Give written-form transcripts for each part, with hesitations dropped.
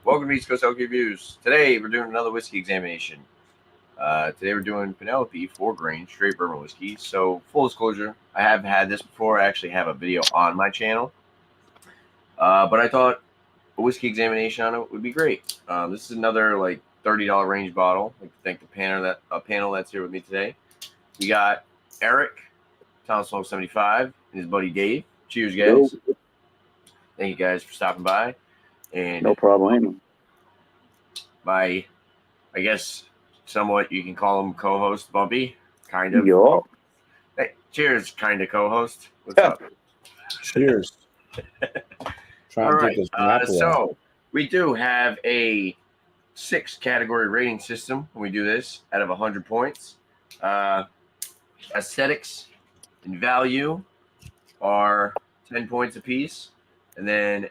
Welcome to East Coast Elk Reviews. Today we're doing another whiskey examination. Today we're doing Penelope 4-grain straight bourbon whiskey. So full disclosure, I have had this before. I actually have a video on my channel, but I thought a whiskey examination on it would be great. This is another like $30 range bottle. I'd like to thank the panel that's here with me today. We got Eric, Town Smoke 75, and his buddy Dave. Cheers, guys! Yo. Thank you guys for stopping by. And No problem. my, I guess, somewhat you can call him co-host Bumpy, kind of. Yo. Hey, cheers, kind of co-host. What's up? Cheers. Trying All to right. take this apple So we do have a 6-category rating system when we do this out of 100 points. Aesthetics and value are 10 points apiece, and then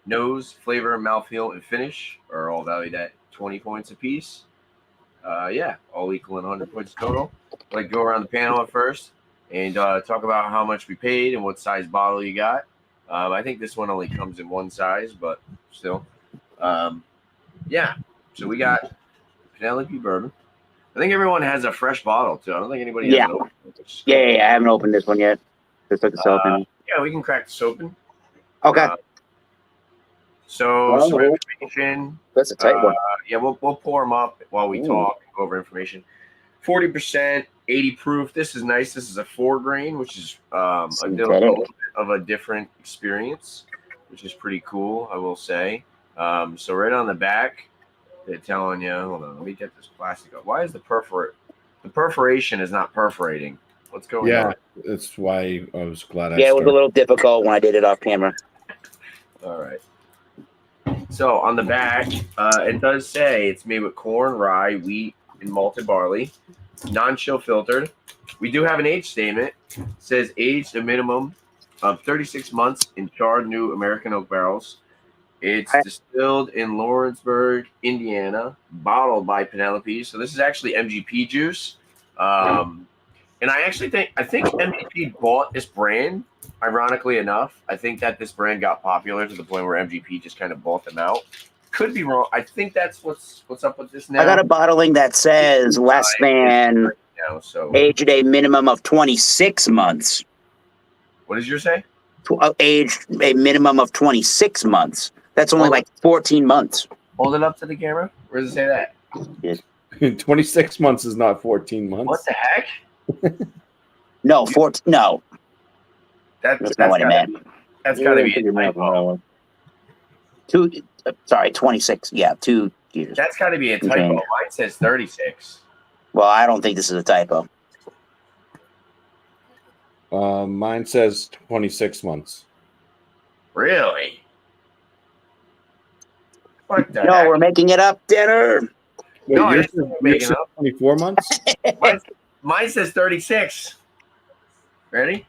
nose, flavor, mouthfeel, and finish are all valued at 20 points apiece. All equaling 100 points total. I'd like to go around the panel at first and talk about how much we paid and what size bottle you got. I think this one only comes in one size, but still. So we got Penelope Bourbon. I think everyone has a fresh bottle, too. I don't think anybody has Yeah. an open. Yeah, I haven't opened this one yet. Just took this open. Yeah, we can crack this open. Okay. So some information. That's a tight one. Yeah, we'll pour them up while we talk and go over information. 40%, 80 proof. This is nice. This is a 4-grain, which is a little bit of a different experience, which is pretty cool, I will say. So right on the back, they're telling you, hold on, let me get this plastic up. Why is the perforation is not perforating? What's going on? Yeah, that's why I was glad I Yeah, it was a little difficult when I did it off camera. All right. So on the back, it does say it's made with corn, rye, wheat, and malted barley, non-chill filtered. We do have an age statement. It says aged a minimum of 36 months in charred new American oak barrels. It's distilled in Lawrenceburg, Indiana, bottled by Penelope. So this is actually MGP juice. And I think MGP bought this brand. Ironically enough, I think that this brand got popular to the point where MGP just kind of bought them out. Could be wrong. I think that's what's up with this now. I got a bottling that says less than aged a minimum of 26 months. What did yours say? Aged a minimum of 26 months. That's only like 14 months. Hold it up to the camera. Where does it say that? Yeah. 26 months is not 14 months. What the heck? No, 14. No. That's not what I meant. That's got to be a typo. 26. Yeah, 2 years. That's got to be a typo. Okay. Mine says 36. Well, I don't think this is a typo. Mine says 26 months. Really? What the No, heck? we're making it up, dinner. Wait, No, yours it's making says up. 24 months? Mine says 36. Ready?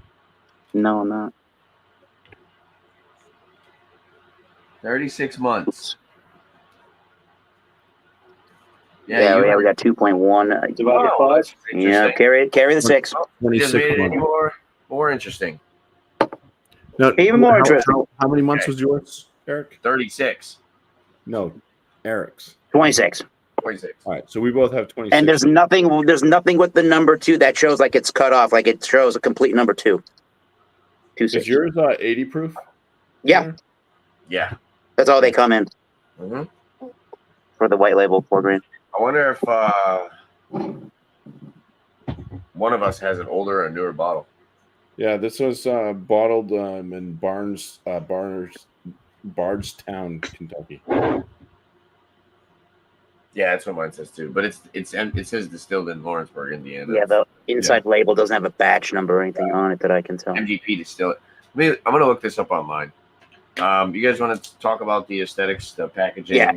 No, I'm not. 36 months. Yeah, we got 2.1. Divided by 5. Yeah, carry the 6. Just 26 made it months. any more interesting. No, Even more interesting. How many months was yours, Eric? 36. No, Eric's. 26. 26. All right, so we both have 26. And there's nothing with the number 2 that shows like it's cut off, like it shows a complete number 2. Is yours 80 proof? Yeah, Yeah. that's all they come in Mm-hmm. for the white label 4-grain. I wonder if one of us has an older or newer bottle. Yeah, this was bottled in Bardstown, Kentucky. Yeah, that's what mine says too. But it says distilled in Lawrenceburg, Indiana. Yeah, the inside label doesn't have a batch number or anything on it that I can tell. MGP distilled. I'm gonna look this up online. You guys want to talk about the aesthetics, the packaging? Yeah.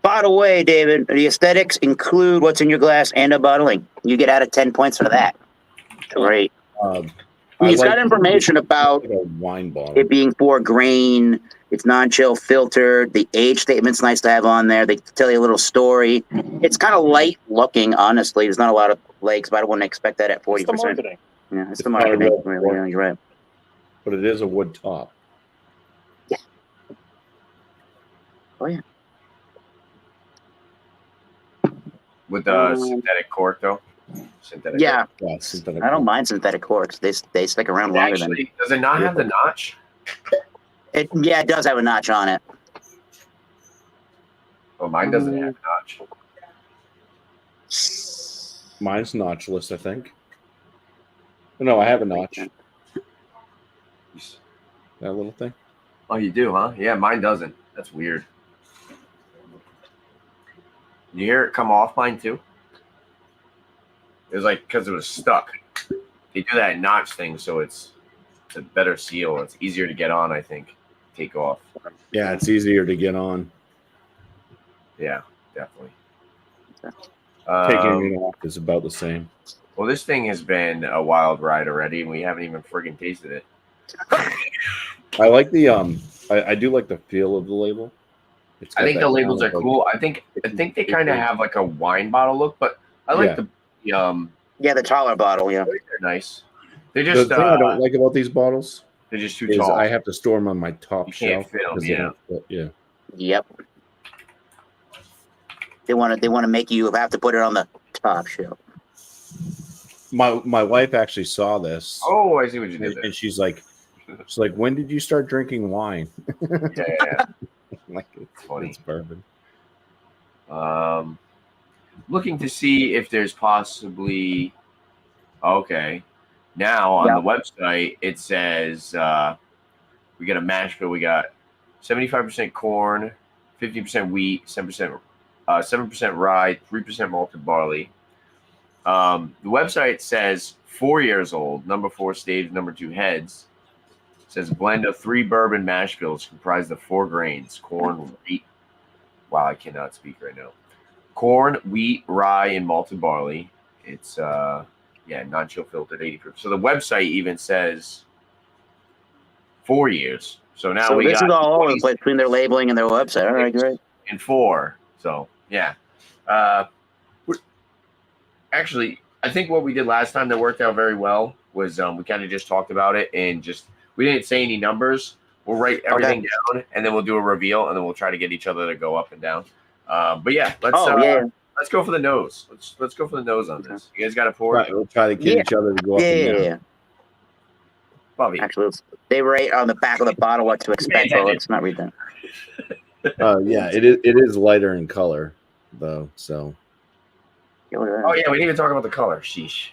By the way, David, the aesthetics include what's in your glass and a bottling. You get out of 10 points for that. Great. He's got information about a wine bottle. it being 4-grain. It's non-chill filtered. The age statement's nice to have on there. They tell you a little story. It's kind of light looking, honestly. There's not a lot of legs, but I wouldn't expect that at 40%. It's the marketing. Yeah, it's the marketing. Really, yeah, you're right. But it is a wood top. Oh, yeah. with the synthetic cork though. Synthetic. Yeah, Yeah, synthetic I don't cork. mind synthetic corks. They stick around longer than. Actually, does it not have the notch? It does have a notch on it. Oh, mine doesn't have a notch. Mine's notchless, I think. No, I have a notch. That little thing. Oh, you do, huh? Yeah, mine doesn't. That's weird. You hear it come off mine too? It was like because it was stuck. They do that notch thing, so it's a better seal. It's easier to get on, I think. Take off. Yeah, it's easier to get on. Yeah, definitely. Taking it off is about the same. Well, this thing has been a wild ride already, and we haven't even friggin' tasted it. I like the I do like the feel of the label. I think the labels are cool. I think they kind of have like a wine bottle look, but I like the the taller bottle. Yeah, they're nice. They're just the thing I don't like about these bottles. They're just too tall. I have to store them on my top shelf. Can't fit them. Yeah. Yep. They want to make you have to put it on the top shelf. My wife actually saw this. Oh, I see what you did there. And she's like, when did you start drinking wine? Yeah. Like It's funny. It's bourbon. Looking to see if there's possibly. Okay. Now on the website it says we got a mash bill. We got 75% corn, 50% wheat, 7% rye, 3% malted barley. The website says 4 years old, number 4 stage, number 2 heads. It says blend of 3 bourbon mash bills comprised of 4 grains: corn, wheat. Wow, I cannot speak right now. Corn, wheat, rye, and malted barley. It's non-chill filtered, 80 proof. So the website even says 4 years. So now this is all over the place between their labeling and their website. All right, great. And 4. So yeah. Actually, I think what we did last time that worked out very well was we kind of just talked about it and we didn't say any numbers. We'll write everything down and then we'll do a reveal and then we'll try to get each other to go up and down. But yeah, let's go for the nose. Let's go for the nose on this. You guys got to pour it. We'll try to get each other to go up and down. Yeah. Bobby. Actually, they write on the back of the bottle what to expect. So let's not read that. It is lighter in color though. So. Oh yeah, we didn't even talk about the color. Sheesh.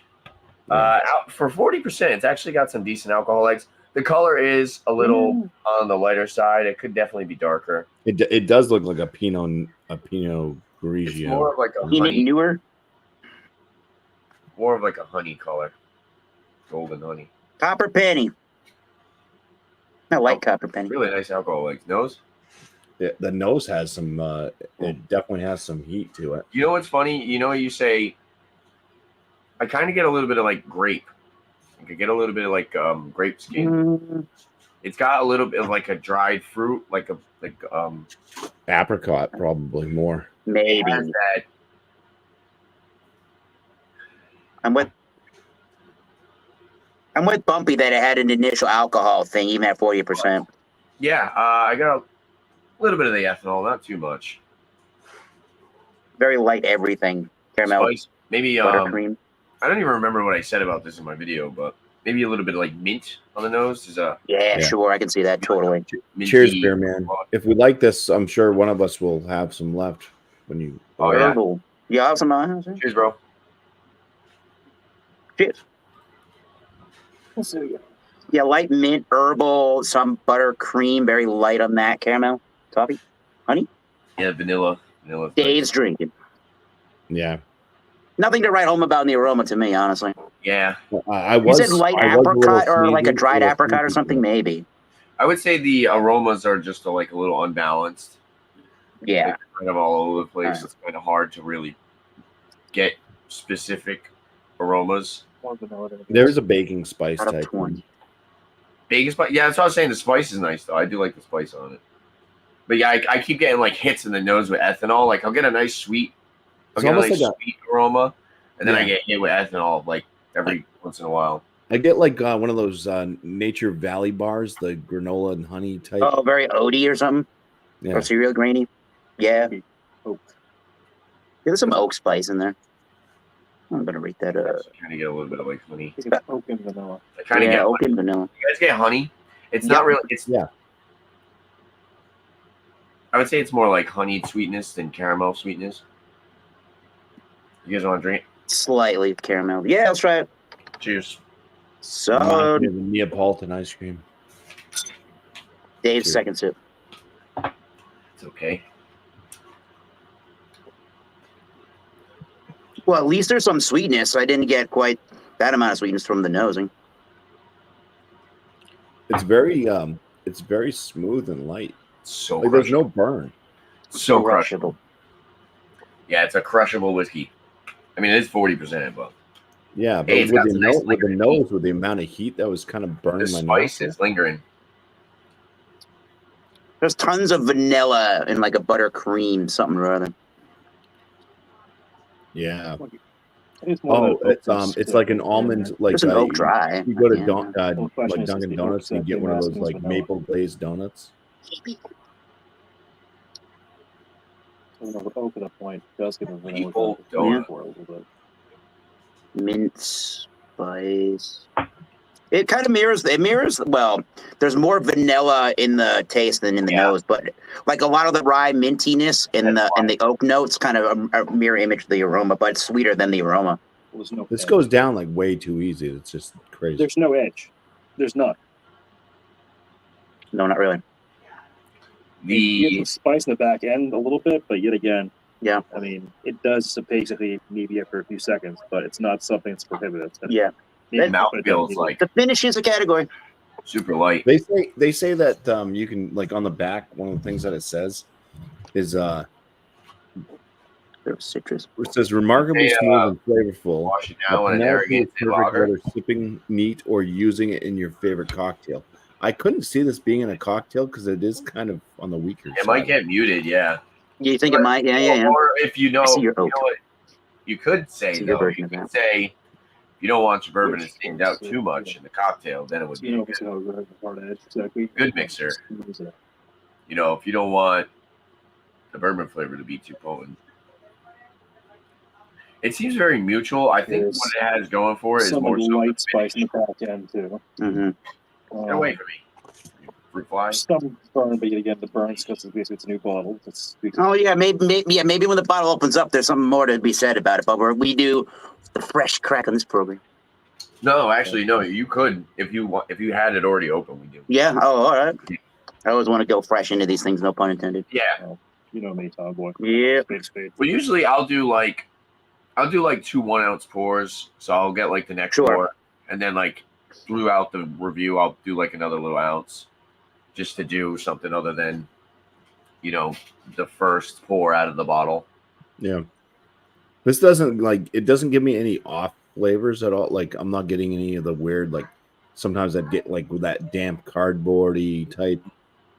Out for 40%, it's actually got some decent alcohol legs. The color is a little on the lighter side. It could definitely be darker. It does look like a Pinot Grigio. It's more of like a honey. Newer. More of like a honey color, golden honey. Copper penny. I like copper penny. Really nice alcohol legs. Nose. The nose has some. It definitely has some heat to it. You know what's funny? You say. I kind of get a little bit of like grape. I could get a little bit of like grape skin. It's got a little bit of like a dried fruit, like apricot, probably more. Maybe. That. I'm with Bumpy that it had an initial alcohol thing, even at 40%. Yeah, I got a little bit of the ethanol, not too much. Very light everything. Caramel. Spice. Maybe buttercream. I don't even remember what I said about this in my video, but maybe a little bit of like mint on the nose. Yeah, sure, I can see that totally. Cheers, beer man. If we like this, I'm sure one of us will have some left when you. Oh yeah. You have some on? Cheers, bro. Cheers. Yeah, light mint, herbal, some buttercream, very light on that. Caramel, toffee, honey. Yeah, vanilla. Dave's drinking. Yeah. Nothing to write home about in the aroma to me, honestly. Yeah. You said light apricot or like a dried apricot or something, maybe. I would say the aromas are just a little unbalanced. Yeah. They're kind of all over the place. Right. It's kind of hard to really get specific aromas. There's a baking spice type. Baking spice? Yeah, that's what I was saying. The spice is nice, though. I do like the spice on it. But yeah, I keep getting like hits in the nose with ethanol. Like I'll get a nice sweet. I'll get a nice sweet aroma, and then I get hit with ethanol like every once in a while. I get like one of those Nature Valley bars, the granola and honey type. Oh, very oaty or something. Yeah. Or cereal grainy. Yeah. There's some oak spice in there. I'm gonna rate that. Kind of get a little bit of like honey. It's got oak and vanilla. I kind of Yeah, get oak honey. and vanilla. You guys get honey? It's Yep. not really. It's Yeah. I would say it's more like honeyed sweetness than caramel sweetness. You guys want to drink? Slightly caramel. Yeah, let's try it. Cheers. So The Neapolitan ice cream. Dave's Cheers. second sip. It's okay. Well, at least there's some sweetness. I didn't get quite that amount of sweetness from the nosing. It's very smooth and light. So Like there's crushable. no burn. So crushable. Yeah, it's a crushable whiskey. I mean, it is 40%, but Yeah, but Hey, it's with got the some nice with the lingering nose, with the amount of heat that was kind of the burning my spice nose. is lingering. There's tons of vanilla and like a buttercream, something or other. Yeah. It's more Oh, of an oak it's like an almond, like There's an oak dry. you go to Yeah. Well, the question like is Dunkin' the Donuts and you oak get one of those is like vanilla. maple glazed donuts. The oak at a point does get a vanilla Maple content donut. for it a little bit. Mint spice. It kind of mirrors. It mirrors. Well, there's more vanilla in the taste than in the Yeah. nose, but like a lot of the rye mintiness and the oak notes kind of a mirror image of the aroma, but it's sweeter than the aroma. Well, there's no This edge. goes down like way too easy. It's just crazy. There's no edge. There's none. No, not really. You get The some spice in the back end a little bit, but yet again, Yeah. I mean, it does basically maybe after a few seconds, but it's not something that's prohibitive. Yeah. Maybe, mouth but it feels doesn't need like The finish is a category. super light. They say that you can like on the back, one of the things that it says is There's citrus. it says remarkably Hey, smooth and flavorful. Wash it The down when an Penelope is arrogant perfect lager. whether sipping neat or using it in your favorite cocktail. I couldn't see this being in a cocktail because it is kind of on the weaker It side. might get muted, yeah. You think it might? Yeah. Or if you know, I see you your know oak. what you could say See your though. version You of could that. say if you don't want your bourbon to stand out too much in the cocktail, then it would be You a know, good, it's how the hard edge. Exactly. good mixer. Just use it. You know, if you don't want the bourbon flavor to be too potent. It seems very mutual. I think There's what it has going for it is Some more so light the spice in the finish. back end too. Mm-hmm. Get away from me, fruit fly. Some burn, but yet again, the burns because basically it's a new bottle. It's Oh yeah, maybe when the bottle opens up, there's something more to be said about it. But we do the fresh crack on this program. No, actually, no. You could if you want. If you had it already open, we do. Yeah. Oh, all right. I always want to go fresh into these things. No pun intended. Yeah. you know me, Tomboy. Yeah. Spade. Well, usually I'll do like 2 1-ounce pours. So I'll get like the next Sure. pour, and then like throughout the review, I'll do like another little ounce, just to do something other than, the first pour out of the bottle. Yeah. This doesn't give me any off flavors at all. Like I'm not getting any of the weird, like sometimes I'd get like with that damp cardboardy type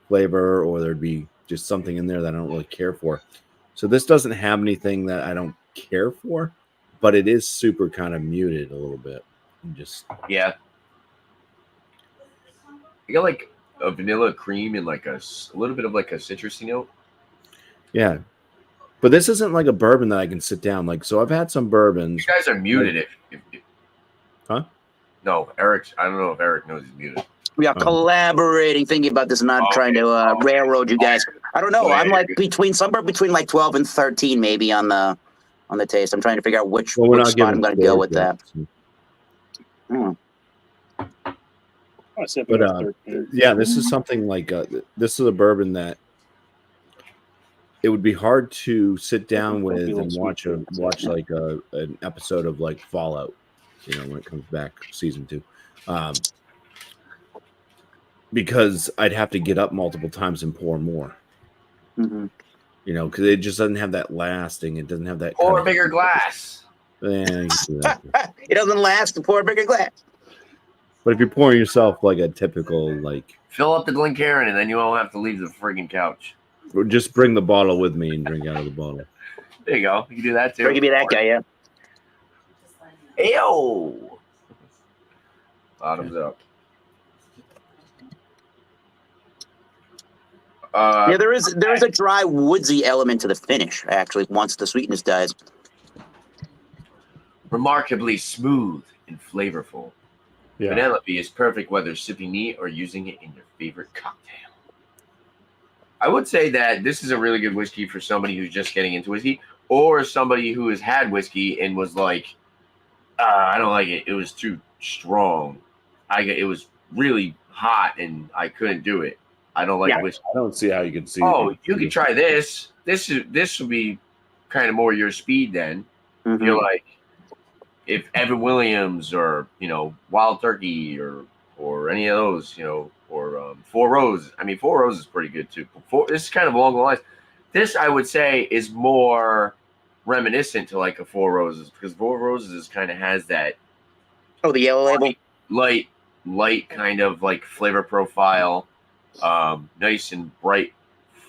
flavor, or there'd be just something in there that I don't really care for. So this doesn't have anything that I don't care for, but it is super kind of muted a little bit. And just Yeah. You got like a vanilla cream and like a little bit of like a citrusy note. yeah. But this isn't like a bourbon that I can sit down. Like, so I've had some bourbons. You guys are muted. If Huh? No, Eric. I don't know if Eric knows he's muted. We are collaborating, thinking about this, not trying to railroad you guys. I don't know. I'm like somewhere between like 12 and 13, maybe on the taste. I'm trying to figure out which Well, we're not spot I'm giving going to go with scores that. yet, so. Hmm. I said But, 13. Yeah, this is something like this is a bourbon that it would be hard to sit down with and watch like an episode of like Fallout, when it comes back season 2, because I'd have to get up multiple times and pour more, Mm-hmm. because it just doesn't have that lasting. It doesn't have that. Pour a bigger glass. Yeah, It doesn't last to pour a bigger glass. but if you're pouring yourself like a typical like, Fill up the Glencairn, and then you won't have to leave the friggin' couch. or just bring the bottle with me and drink out of the bottle. There you go. You can do that too. Or give me that guy, yeah. Ayo. Bottoms up. Yeah, there is a dry woodsy element to the finish. Actually, once the sweetness dies. Remarkably smooth and flavorful. Yeah. Penelope is perfect whether sipping neat or using it in your favorite cocktail. I would say that this is a really good whiskey for somebody who's just getting into whiskey, or somebody who has had whiskey and was like, I don't like it. It was too strong. It was really hot and I couldn't do it. I don't like whiskey. I don't see how you could see. Oh, you can try this. This will be kind of more your speed then. Mm-hmm. If you're like, if Evan Williams or Wild Turkey or any of those, or Four Roses. I mean, Four Roses is pretty good too. This is kind of along the lines. This I would say is more reminiscent to like a Four Roses, because Four Roses kind of has that. Oh, the yellow label. Light kind of like flavor profile. Nice and bright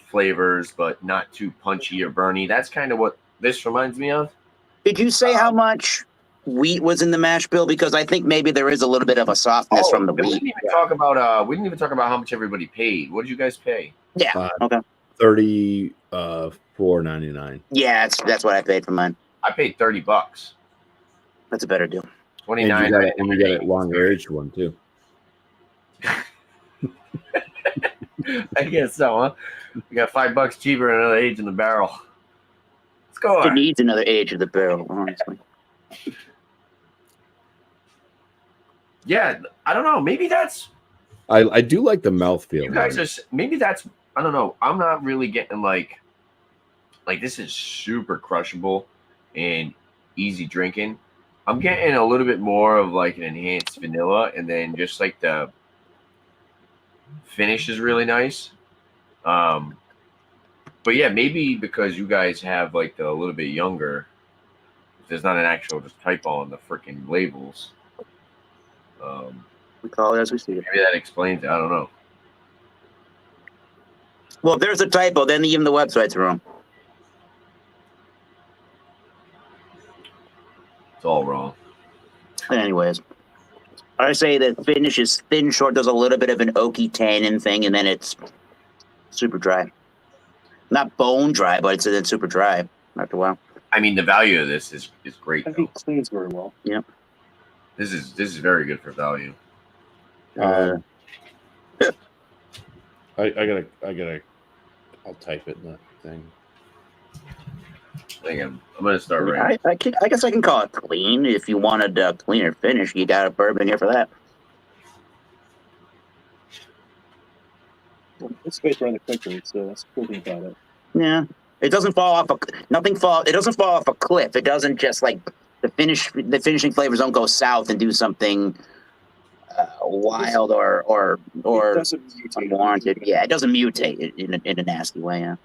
flavors, but not too punchy or burny. That's kind of what this reminds me of. Did you say how much wheat was in the mash bill? Because I think maybe there is a little bit of a softness from the wheat. We didn't even talk about how much everybody paid. What did you guys pay? Yeah. Okay. $34.99. Yeah, that's what I paid for mine. I paid $30. That's a better deal. 29. And you got a longer aged one too. I guess so, huh? We got $5 cheaper and another age in the barrel. Let's go on. It needs another age of the barrel, honestly. Yeah, I don't know. Maybe that's. I do like the mouthfeel. You guys are. Maybe that's. I don't know. I'm not really getting like this is super crushable and easy drinking. I'm getting a little bit more of like an enhanced vanilla, and then just like the finish is really nice. But yeah, maybe because you guys have like a little bit younger, there's not an actual just typo on the freaking labels. We call it as we see it. Maybe that explains it. I don't know. Well, if there's a typo, then even the website's wrong. It's all wrong. Anyways, I say the finish is thin, short, does a little bit of an oaky tannin thing, and then it's super dry. Not bone dry, but it's super dry after a while. I mean, the value of this is great. I think it cleans very well. Yep. This is very good for value. I gotta. I'll type it in the thing. I think I'm gonna start right. I guess I can call it clean. If you wanted a cleaner finish, you got a bourbon here for that. It's based around the quicker, so that's the cool thing about it. Yeah, it doesn't fall off. It doesn't fall off a cliff. It doesn't just like the finishing flavors don't go south and do something wild or unwarranted. Yeah, it doesn't mutate in a nasty way. Yeah.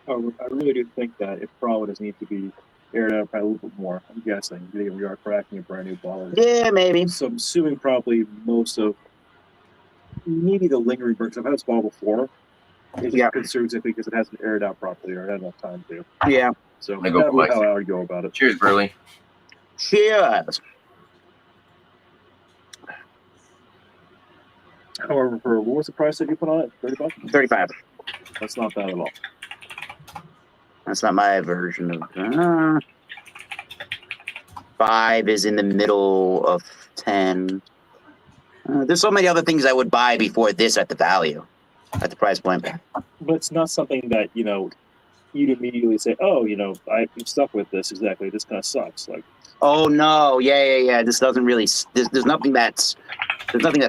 I really do think that it probably does need to be aired out by a little bit more. I'm guessing we are cracking a brand new bottle. Yeah, maybe. So I'm assuming probably most of maybe the lingering burns. I've had this bottle before. It's exactly because it hasn't aired out properly or had enough time to. Yeah. So that's how I would go about it. Cheers, Burley. Cheers. However, what was the price that you put on it? $30? 35. That's not bad at all. That's not my version of 5 is in the middle of 10. There's so many other things I would buy before this at the value, at the price point. But it's not something that, you'd immediately say, oh, I'm stuck with this exactly. This kind of sucks. Like, oh no, yeah. This doesn't really. There's nothing that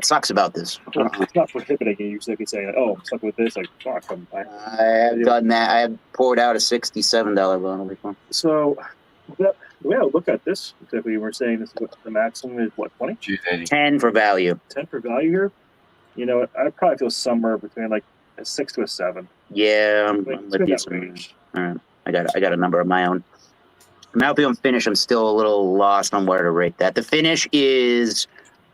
sucks about this. It's not prohibiting you. You simply say, oh, I'm stuck with this. Like, fuck. I have done that. I have poured out a $67 bottle before. So, the way I look at this, exactly, we're saying this is what the maximum is, what, 20? 10 for value. 10 for value here. I'd probably feel somewhere between like a 6 to a 7. Yeah, I'm Like, with you. All right, I got a number of my own. Mouthfeel and finish, I'm still a little lost on where to rate that. The finish is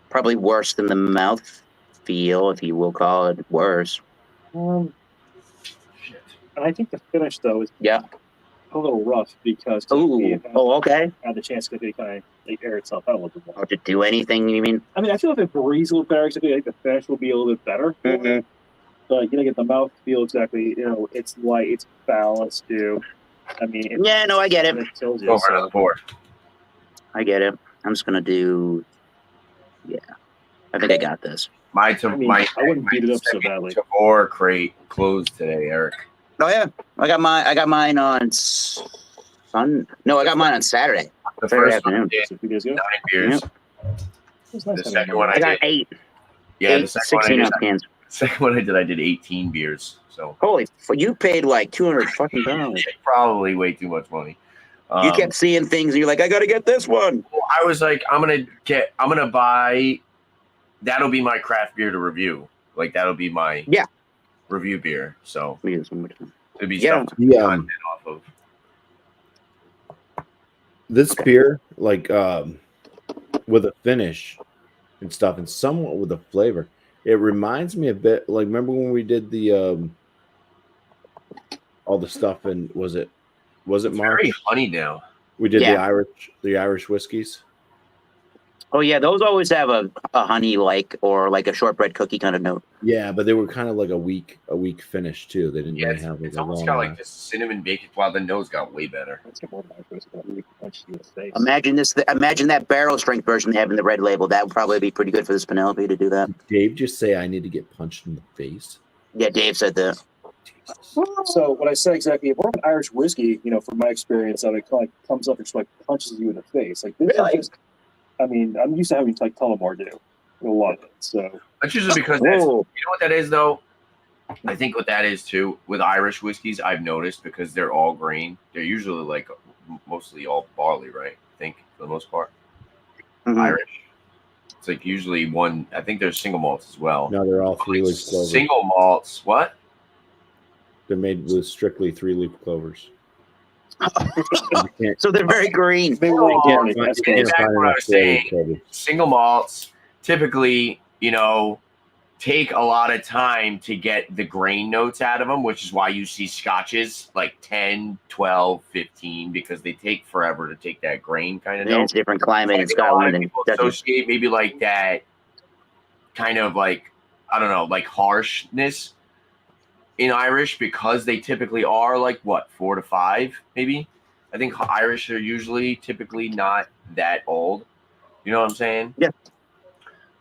probably worse than the mouthfeel, if you will call it worse. And I think the finish, though, is a little rough because okay. I had the chance to kind of the air itself out a little bit more. Or to do anything, you mean? I mean, I feel like it breathes a little better. Exactly, I think the finish will be a little bit better. Mhm. But get the mouth feel exactly. It's light, it's balanced too. I mean, Yeah, no, I get it. It tells you. Go for So. another 4. I get it. I'm just gonna do. Yeah, I think I got this. I wouldn't beat it up so badly. Tavor crate closed today, Eric. Oh yeah, I got mine on No, I got mine on Saturday. The Saturday first one afternoon. did So 2 days ago. 9 beers. It's nice The having second that. one I got did. 8. Yeah, 8, the second 16 one ounce cans. I did 18 beers. So Holy, you paid like $200 fucking dollars. probably way too much money. You kept seeing things, and you're like, I gotta get this one. I was like, I'm gonna buy. That'll be my craft beer to review. Like that'll be my review beer. So it'd be stuff to be content off of. This beer, like with a finish and stuff, and somewhat with a flavor, it reminds me a bit. Like, remember when we did the all the stuff, and was it March? Very honey now. We did the Irish whiskeys. Oh yeah, those always have a honey or like a shortbread cookie kind of note. Yeah, but they were kind of like a weak finish too. They didn't really It's, have. it's almost got like this cinnamon bacon. Wow, the nose got way better. Imagine that barrel strength version they have in the red label. That would probably be pretty good for this Penelope to do that. Did Dave just say I need to get punched in the face? Yeah, Dave said that. So what I said exactly, if we're an Irish whiskey, from my experience, it kind of comes up and just like punches you in the face. Like this is just, I mean, I'm used to having like Tullamore do a lot of it. So that's usually because you know what that is though. I think what that is too with Irish whiskeys, I've noticed because they're all grain. They're usually like mostly all barley, right? I think for the most part, Irish. It's like usually one. I think there's single malts as well. No, they're all 3-leaf clovers. Single malts. What? They're made with strictly 3-leaf clovers. So they're very green. Single malts typically, take a lot of time to get the grain notes out of them, which is why you see scotches like 10, 12, 15, because they take forever to take that grain kind of note. It's a different climate in Scotland. People associate maybe like that kind of like, I don't know, like harshness in Irish because they typically are like what, 4 to 5 maybe. I think Irish are usually typically not that old. You know what I'm saying? Yeah.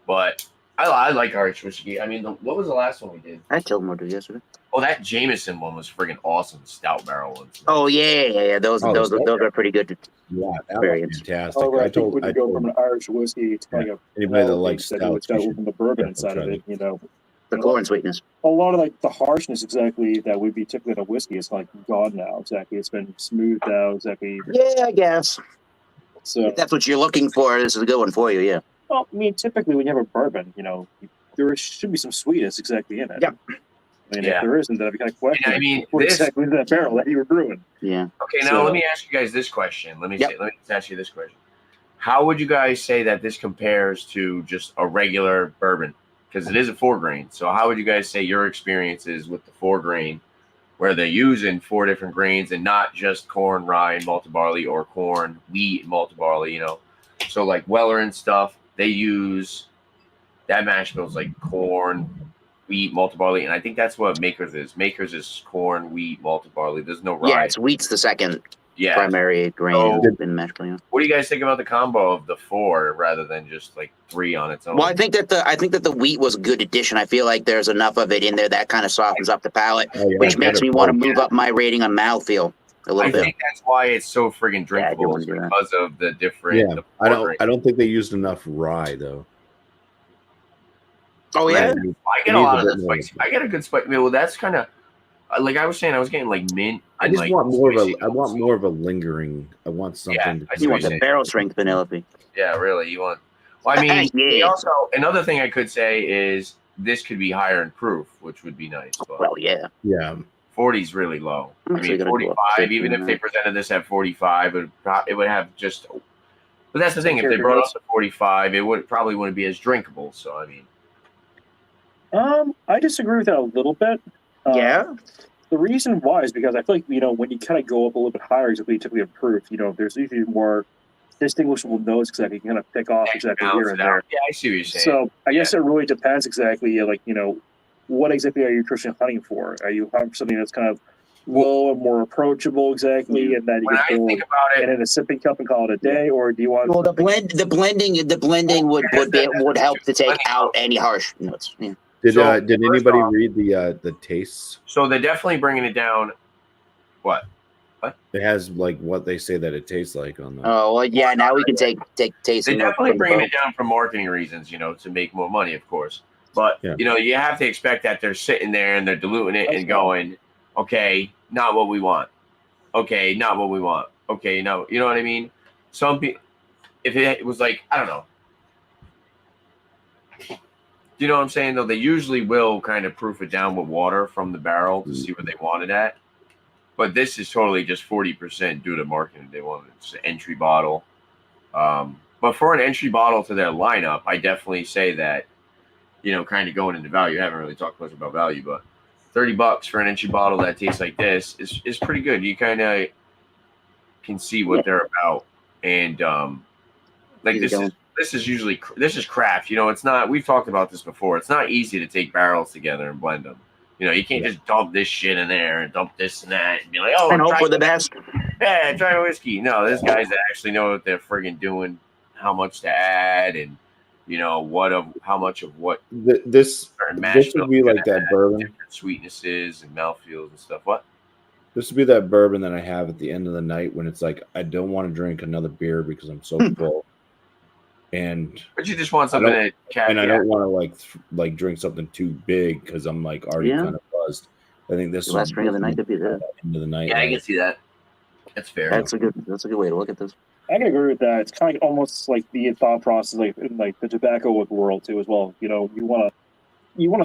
But I like Irish whiskey. I mean, what was the last one we did? I told him to do yesterday. Oh, that Jameson one was friggin' awesome. Stout barrel ones. Oh yeah. Those are pretty good. Yeah, that was fantastic. I think we could go from an Irish whiskey to like anybody that likes stout, it's got the bourbon inside of it. The corn sweetness. A lot of like the harshness exactly that would be typically in a whiskey is like gone now. Exactly, it's been smoothed out. Exactly. Yeah, I guess. So if that's what you're looking for, this is a good one for you. Yeah. Well, I mean, typically when you have a bourbon, there should be some sweetness exactly in it. Yeah. I mean, if there isn't, then I'd be kind of questioning. I mean, what exactly is that barrel that you were brewing? Yeah. Okay, now let me ask you guys this question. Let me just ask you this question. How would you guys say that this compares to just a regular bourbon? Because it is a 4-grain. So how would you guys say your experiences with the 4-grain, where they're using 4 different grains and not just corn, rye, and malted barley, or corn, wheat, and malted barley, So like Weller and stuff, they use that mash bill's like corn, wheat, malted barley, and I think that's what Makers is. Makers is corn, wheat, malted barley. There's no rye. Yeah, wheat's the second primary grain in mash bill. What do you guys think about the combo of the 4 rather than just like 3 on its own? Well, I think that the wheat was a good addition. I feel like there's enough of it in there that kind of softens up the palate, which makes me want to move up my rating on mouthfeel a little bit. I think that's why it's so friggin' drinkable because of the different. Yeah, I don't think they used enough rye though. Oh yeah, I get a lot of the spicy. I get a good spice. Well, that's kind of like I was saying. I was getting like mint. I just want more of a. I want more of a lingering. I want something. Yeah, you want the barrel strength Penelope. Yeah, really. You want. Well, I mean, also another thing I could say is this could be higher in proof, which would be nice. But well, yeah. 40 is really low. I mean, 45. Even if they presented this at 45, it would have just. But that's the thing. If they brought us to 45, it probably wouldn't be as drinkable. So I mean. I disagree with that a little bit. The reason why is because I feel like when you kind of go up a little bit higher, you typically have proof. There's usually more distinguishable notes exactly. You can kind of pick off exactly Balance here it and there. out. Yeah, I see what you're saying. So I guess it really depends exactly, like, what exactly are you truly hunting for? Are you hunting for something that's kind of low and more approachable exactly, and that you when I can throw think about it it, in a sipping cup and call it a day, or do you want? Well, the blending would help to take out any harsh notes. Yeah. Did So, did first anybody off- read the tastes? so they're definitely bringing it down. What? It has like what they say that it tastes like on the. Oh well, yeah. Now we can take They're tasting notes definitely from the bringing boat. it down for marketing reasons, to make more money, of course. But Yeah. you have to expect that they're sitting there and they're diluting it and going, okay, not what we want. Okay, not what we want. Okay, no, you know what I mean? Some people, if it was like, I don't know. Do you know what I'm saying? Though they usually will kind of proof it down with water from the barrel to see what they want it at. But this is totally just 40% due to marketing. They want it's an entry bottle. But for an entry bottle to their lineup, I definitely say that, kind of going into value. I haven't really talked much about value, but $30 for an entry bottle that tastes like this is pretty good. You kind of can see what they're about, and this is usually craft. It's not. We've talked about this before. It's not easy to take barrels together and blend them. You can't just dump this shit in there and dump this and that and be like, oh, And hope for the best. Yeah, try a whiskey. No, there's guys that actually know what they're friggin' doing, how much to add, and how much of what. This would be like that bourbon. Different sweetnesses and mouthfeels and stuff. What? This would be that bourbon that I have at the end of the night when it's like I don't want to drink another beer because I'm so full. But you just want something to cap. And I don't want to like drink something too big because I'm like already kind of buzzed. I think this The last drink of the night could be that. Into the night. Yeah, I can see that. That's fair. That's a good way to look at this. I can agree with that. It's kind of almost like the thought process, like in like the tobacco world too, as well. You want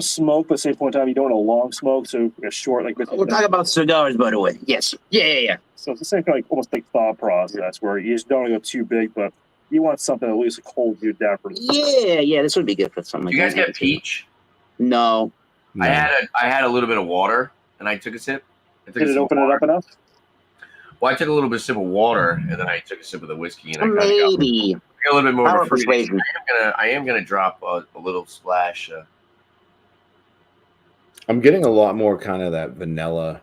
to smoke, but at the same point in time, you don't want a long smoke, so a short like. We're talking about cigars, by the way. Yes. Yeah. So it's the same kind of almost like thought process where you just don't want to go too big, but you want something at least hold you down for. Yeah. This would be good for something. Do you guys get peach? No. I had a little bit of water and I took a sip. Did it open it up enough? Well, I took a little bit of sip of water and then I took a sip of the whiskey and I got Maybe a little bit more Power of a fruity. persuasion. I am gonna drop a little splash. I'm getting a lot more kind of that vanilla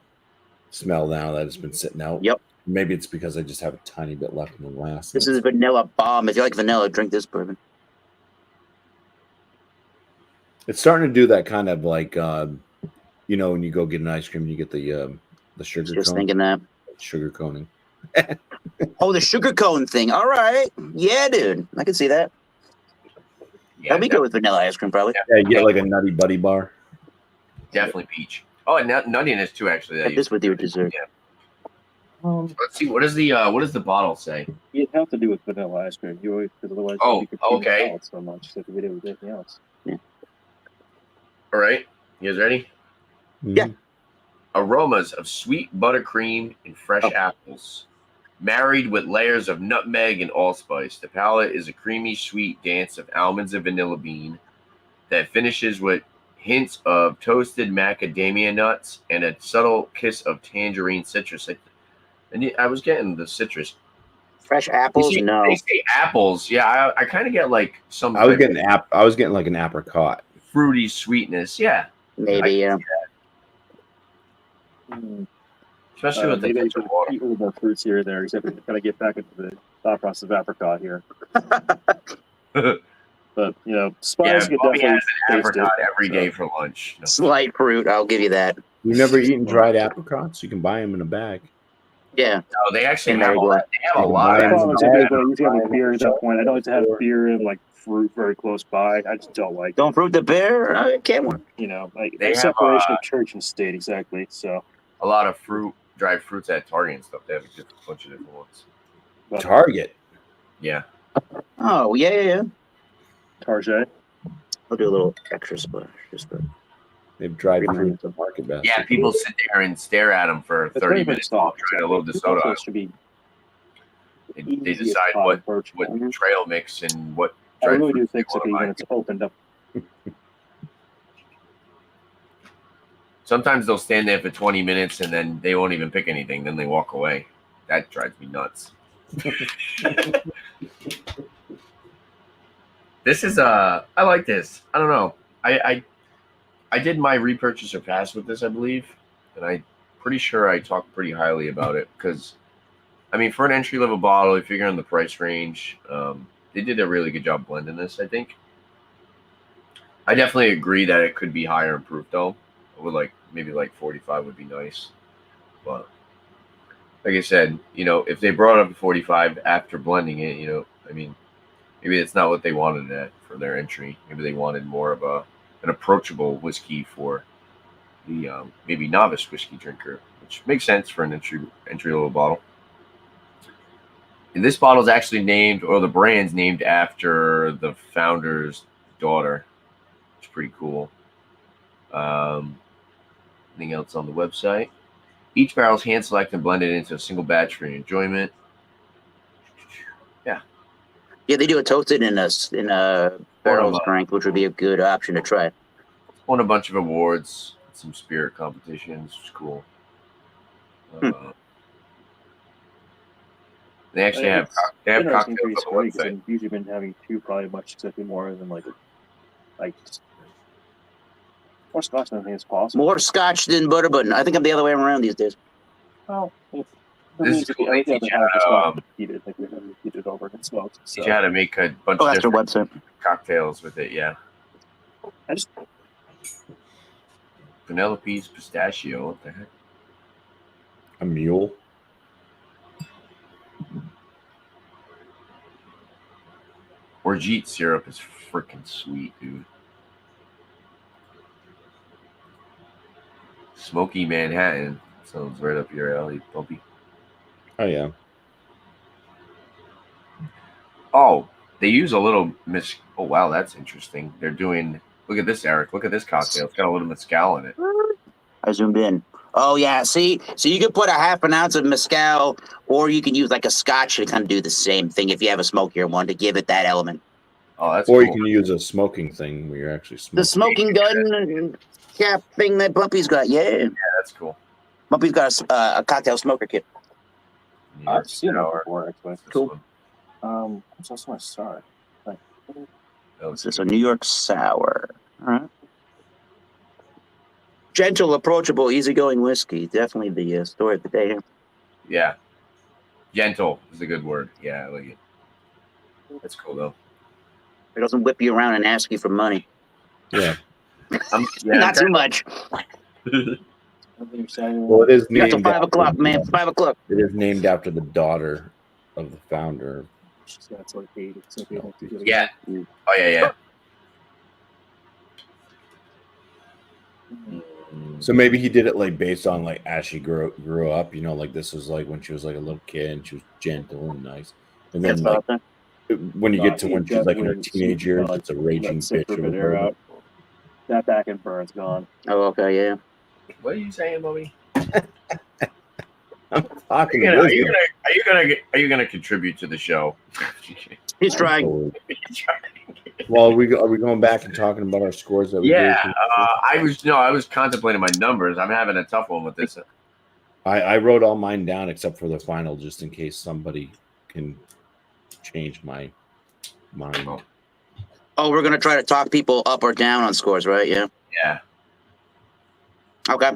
smell now that it's been sitting out. Yep. Maybe it's because I just have a tiny bit left in the glass. This is vanilla bomb. If you like vanilla, drink this bourbon. It's starting to do that kind of like, when you go get an ice cream, you get the sugar Just cone. thinking that. Sugar coning. Oh, the sugar cone thing. All right. Yeah, dude. I can see that. Yeah, That'd be good with vanilla ice cream, probably. Yeah, you get like a Nutty Buddy bar. definitely peach. Oh, and nuttiness too. Actually, Have this with your dessert. Yeah. Let's see. What does the bottle say? You'd have to do with vanilla ice cream. You always, because otherwise, Oh, you could okay. it so much that we did with anything else. All right, you guys ready? Yeah. Aromas of sweet buttercream and fresh apples, married with layers of nutmeg and allspice. The palate is a creamy, sweet dance of almonds and vanilla bean that finishes with hints of toasted macadamia nuts and a subtle kiss of tangerine citrus. And I was getting the citrus. Fresh apples? No. They say apples. Yeah, I kind of get like some. I was getting like an apricot. Fruity sweetness. Yeah, Maybe, yeah. especially with the maybe touch of water. eat a little more fruits here and there, except we gotta get back into the thought process of apricot here. But spice could Bobby definitely has an taste apricot it, every day for lunch. Slight fruit, I'll give you that. You've never eaten dried apricots? You can buy them in a bag. Yeah. No, they actually And have there a you lot. They have a lot. The of problem is them. if I usually have like beer at that point. I don't like to have beer and like fruit very close by. I just don't like Don't fruit the bear? I can't work. like They the have, separation of church and state exactly. So A lot of dried fruits at Target and stuff. They have a bunch of different ones. Target. Yeah. Oh, yeah. Target. I'll do a little extra splash. Just for They've dried fruit at the market basket. Yeah, people sit there and stare at them for 30 minutes while trying to load the soda out. Should be They easiest decide possible what approach. trail mix and what I dried really do fruits they think so want to when buy. it's opened up. Sometimes they'll stand there for 20 minutes and then they won't even pick anything. Then they walk away. That drives me nuts. This is I like this. I don't know. I did my repurchase or pass with this, I believe, and I'm pretty sure I talked pretty highly about it because, I mean, for an entry level bottle, if you're in the price range, they did a really good job blending this. I think. I definitely agree that it could be higher in proof though. I would like maybe like 45 would be nice, but like I said, if they brought up to 45 after blending it, I mean, maybe it's not what they wanted at for their entry. Maybe they wanted more of an approachable whiskey for the maybe novice whiskey drinker, which makes sense for an entry level bottle. And this bottle is actually named, or the brand's named after the founder's daughter. It's pretty cool. Anything else on the website? Each barrel is hand selected and blended into a single batch for your enjoyment. Yeah, they do it toasted in a barrel strength, which would be a good option to try. Won a bunch of awards, some spirit competitions. It's cool. They actually have cocktails. Because I've usually been having two, probably much exactly more than like more scotch than I think it's possible. More scotch than bourbon. I think I'm the other way around these days. Oh, this is cool. They teach you how heated over and smoked. Teach you how to make a bunch of that's their different website. cocktails with it. Yeah. Penelope's pistachio. What the heck? A mule. Orgeat syrup is freaking sweet, dude. Smoky Manhattan sounds right up your alley, Bumpy. Oh yeah. Oh, they use a little Oh wow, that's interesting. They're doing. Look at this, Eric. Look at this cocktail. It's got a little mezcal in it. I zoomed in. Oh yeah, see, so you can put a half an ounce of mezcal, or you can use like a scotch to kind of do the same thing if you have a smokier one to give it that element. Oh, that's or cool. you can use a smoking thing where you're actually smoking. The smoking gun cap thing that Bumpy's got. Yeah, that's cool. Bumpy's got a cocktail smoker kit. I've seen that before, actually. Cool. What's also my star? Is this a New York sour? All right. Gentle, approachable, easygoing whiskey. Definitely the story of the day here. Yeah. Gentle is a good word. Yeah, I like it. That's cool, though. It doesn't whip you around and ask you for money. Yeah. Not too much. Well, it is Not till named 5 o'clock, man. 5 o'clock. It is named after the daughter of the founder. Yeah. Oh, yeah. So maybe he did it like based on like as she grew up, like this was like when she was like a little kid and she was gentle and nice. And then like when you get to when she's like in her teenage years, it's a raging bitch of a girl. That back and burn's gone. Oh, okay, yeah. What are you saying, Bobby? I'm talking are you gonna contribute to the show? He's trying. Well, are we going back and talking about our scores that we did? I was contemplating my numbers. I'm having a tough one with this. I wrote all mine down except for the final, just in case somebody can change my mind. Oh, we're gonna try to talk people up or down on scores, right? Yeah. Yeah. Okay.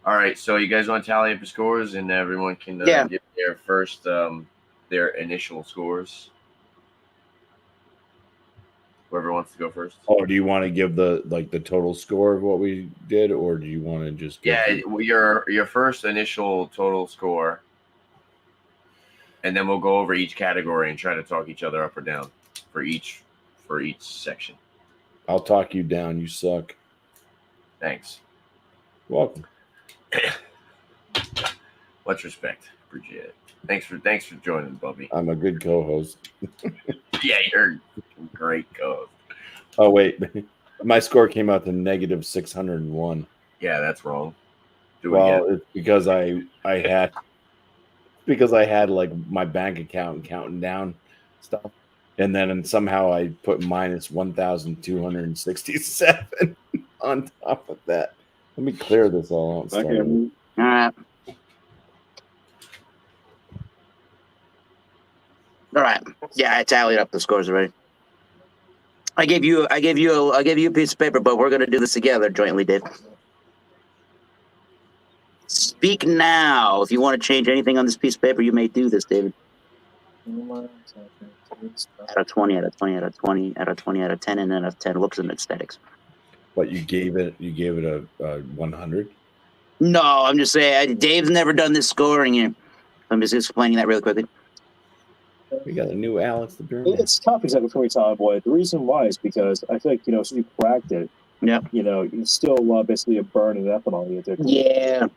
All right. So you guys want to tally up your scores, and everyone can give their first, their initial scores. Whoever wants to go first. Oh, do you want to give the total score of what we did, or do you want to just your first initial total score, and then we'll go over each category and try to talk each other up or down for each section. I'll talk you down. You suck. Thanks. You're welcome. Much respect. Appreciate it. Thanks for joining, Bubby. I'm a good co-host. Yeah, you're a great co-host. Oh wait, my score came out to negative 601. Yeah, that's wrong. It's because I had like my bank account counting down stuff, and then somehow I put minus 1,267 on top of that. Let me clear this all out. All right. All right. Yeah, I tallied up the scores already. I gave you a piece of paper, but we're gonna do this together jointly, Dave. Speak now. If you want to change anything on this piece of paper, you may do this, David. Out of 20, out of 20, out of 20, out of 20, out of 10, and then out of 10 looks and aesthetics. But you gave it a 100. No, I'm just saying Dave's never done this scoring here. I'm just explaining that really quickly. We got a new Alex the German. It's tough exactly for me, Tom Boy. The reason why is because I feel like, since you cracked it, Yep. it's still basically a burn in ethanol. Yeah.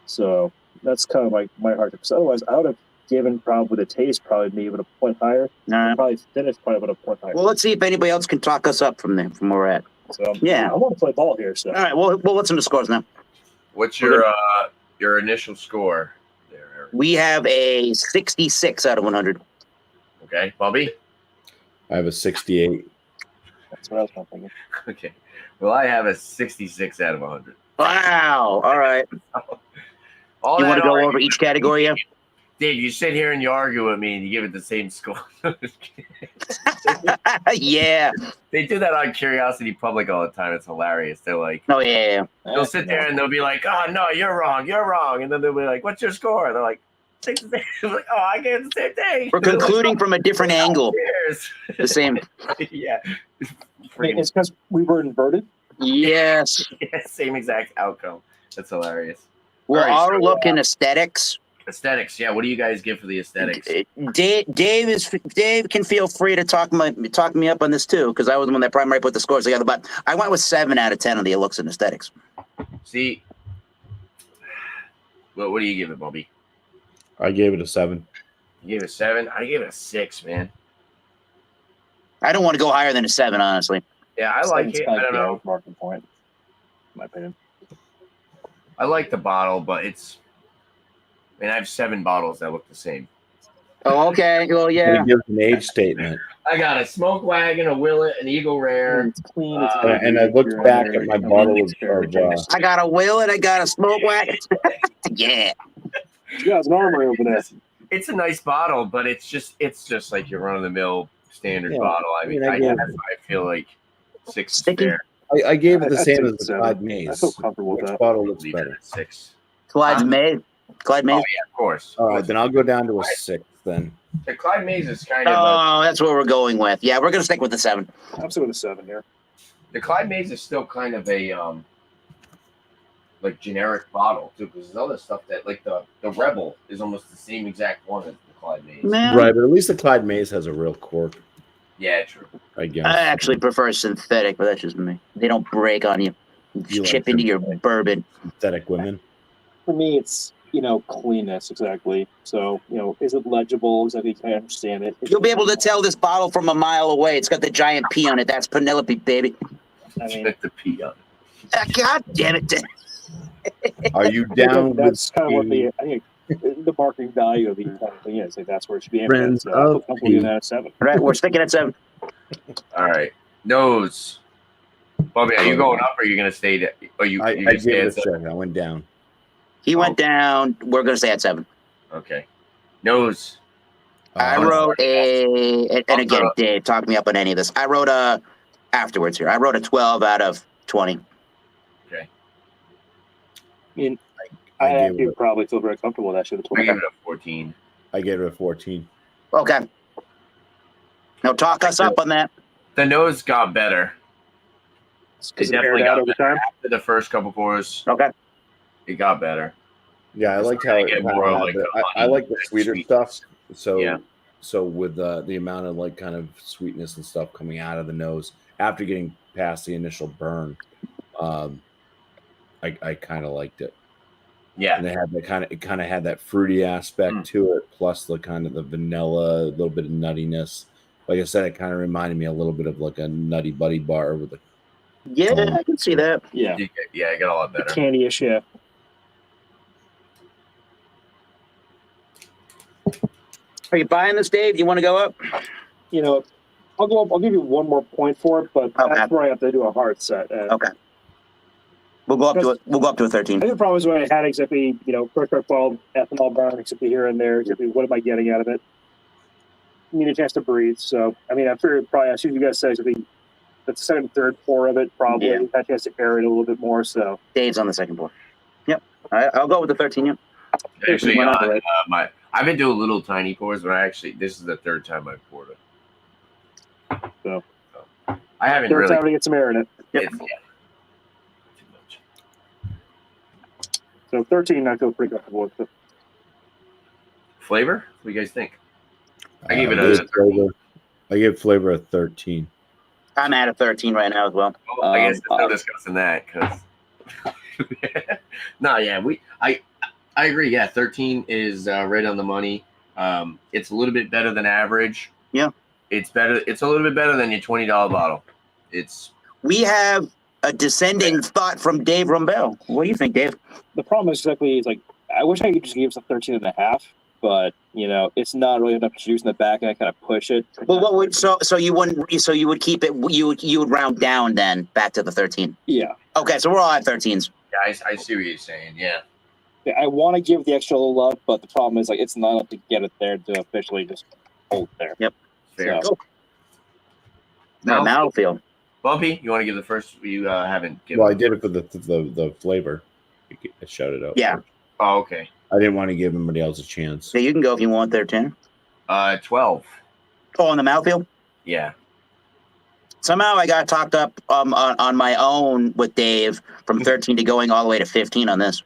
So that's kind of like my heart. Because otherwise, I would have given probably the taste probably maybe even a point higher. All right. Probably finished probably about a point higher. Well, let's see if anybody else can talk us up from there, from where we're at. So Yeah. I want to play ball here. So All right. Well, what's in the scores now? What's your initial score there, Eric? We have a 66 out of 100. Okay, Bobby? I have a 68. that's what I was kind of thinking. Okay. Well, I have a 66 out of 100. Wow. All right. All You that want to go argument- over each category? Yeah. Dave, you sit here and you argue with me and you give it the same score. Yeah. They do that on Curiosity Public all the time. It's hilarious. They're like, Oh, yeah. they'll sit there and they'll be like, oh, no, you're wrong. And then they'll be like, what's your score? They're like, 66. I'm like, oh, I gave the same thing. We're concluding from a different angle. Cheers. The same. Yeah. It's because we were inverted. Yes. Yeah, same exact outcome. That's hilarious. Well, All right, our so, look in aesthetics. Aesthetics. Yeah. What do you guys give for the aesthetics? Dave can feel free to talk me up on this too, because I was the one that primarily put the scores together. But I went with 7 out of 10 on the looks and aesthetics. See, what do you give it, Bobby? I gave it a 7. You gave it a 7. I gave it a 6, man. I don't want to go higher than a 7, honestly. Yeah, I like it. I don't know. Marking point, in my opinion. I like the bottle, but it's. I mean, I have 7 bottles that look the same. Oh, okay. Well, yeah. It gives an age statement. I got a Smoke Wagon, a Willet, an Eagle Rare. It's clean. And I looked back at my bottle of I got a will and I got a smoke wagon. Yeah. Yeah, it's an armory over there. It's a nice bottle, but it's just like your run of the mill standard Yeah, bottle. I mean, I I get feel like 6 is Sticking. fair. I gave it the I'd same say as the 7. Clyde I Maze. feel comfortable with Which that. bottle looks Leave it better? at 6. Clyde Mays. Oh yeah, of course. All right, then I'll go down to a 6 then. The Clyde Maze is kind of. Oh, that's what we're going with. Yeah, we're going to stick with the 7. I'm still with a 7 here. The Clyde Maze is still kind of a like generic bottle too, because there's other stuff that like the Rebel is almost the same exact one as the Clyde Maze. Man, Right, but at least the Clyde Maze has a real cork, Yeah, true. I guess. I actually prefer synthetic, but that's just me. They don't break on you. You Chip like into your bourbon. Synthetic women. For me, it's cleanness exactly. So is it legible? Exactly, can I understand it? You'll be able to tell this bottle from a mile away. It's got the giant P on it. That's Penelope, baby. I mean, Check the P on it. God damn it. Are you down that's with kind of what I think the marketing value of the entire thing is. Like that's where it should be aimed at. Friends So I feel of comfortable giving that a 7. All right, we're sticking at 7. All right, nose. Bobby, are you going up or are you gonna stay? Are you? I you gonna gave stay it a at 7? 7. I went down. He went down. We're going to stay at 7. Okay. Nose. I wrote and again, Dave, talk me up on any of this. I wrote afterwards here. I wrote a 12 out of 20. Okay. I mean, I I gave actually it probably feel very comfortable with that shit. I give it a 14. I gave it a 14. Okay. Now talk us up on that. The nose got better. Because It it aired definitely out got over time. after the first couple pours. Okay. It got better. Yeah, I liked how it Get kind more of of, had like, the- the I honey like the and sweeter sweet. stuff. So Yeah. so with the amount of like kind of sweetness and stuff coming out of the nose after getting past the initial burn, I kind of liked it. Yeah. And it kind of had that fruity aspect to it, plus the kind of the vanilla, a little bit of nuttiness. Like I said, it kind of reminded me a little bit of like a Nutty Buddy bar with a Yeah, I can see that. Yeah. Yeah, it got a lot The better. candy-ish, yeah. Are you buying this, Dave? You want to go up? I'll go up. I'll give you one more point for it, but Okay. that's where I have to do a hard set. And Okay. We'll go up to a 13. I think the problem is when I had exactly, first 12 ethanol burn, exactly here and there, exactly what am I getting out of it? need a chance to breathe. So, I mean, I'm sure probably as soon as you guys say, I think the second and third pour of it probably had a chance to aerate a little bit more. So, Dave's on the second pour. Yep. All right, I'll go with the 13. Yep. Actually, Why not, right? I've been doing little tiny pours, but this is the third time I've poured it. So I haven't third really. time to get some air in it. Yep. It's, yeah, too much. So 13, I feel pretty comfortable with it. Flavor? What do you guys think? I gave it I give flavor a 13. I'm at a 13 right now as well. Well, I guess there's no discussing that because. No, yeah, I agree. Yeah, 13 is right on the money. It's a little bit better than average. Yeah, it's better. It's a little bit better than your $20 bottle. We have a descending thought from Dave Rumbell. What do you think, Dave? The problem is like I wish I could just give us a 13.5, but it's not really enough juice in the back, and I kind of push it. Well, what would so you would keep it? You would round down then back to the 13. Yeah. Okay, so we're all at 13s. Yeah, I see what you're saying. Yeah. I want to give the extra little love, but the problem is it's not enough to get it there to officially just hold it there. Yep. Fair. So, now mouthfeel. Bumpy, you want to give the first? You haven't given. Well, I did it for the flavor. I shouted out. Yeah. Oh, okay. I didn't want to give anybody else a chance. Yeah, you can go if you want there, 10. 12. Oh, on the mouthfeel? Yeah. Somehow I got talked up on my own with Dave from 13 to going all the way to 15 on this.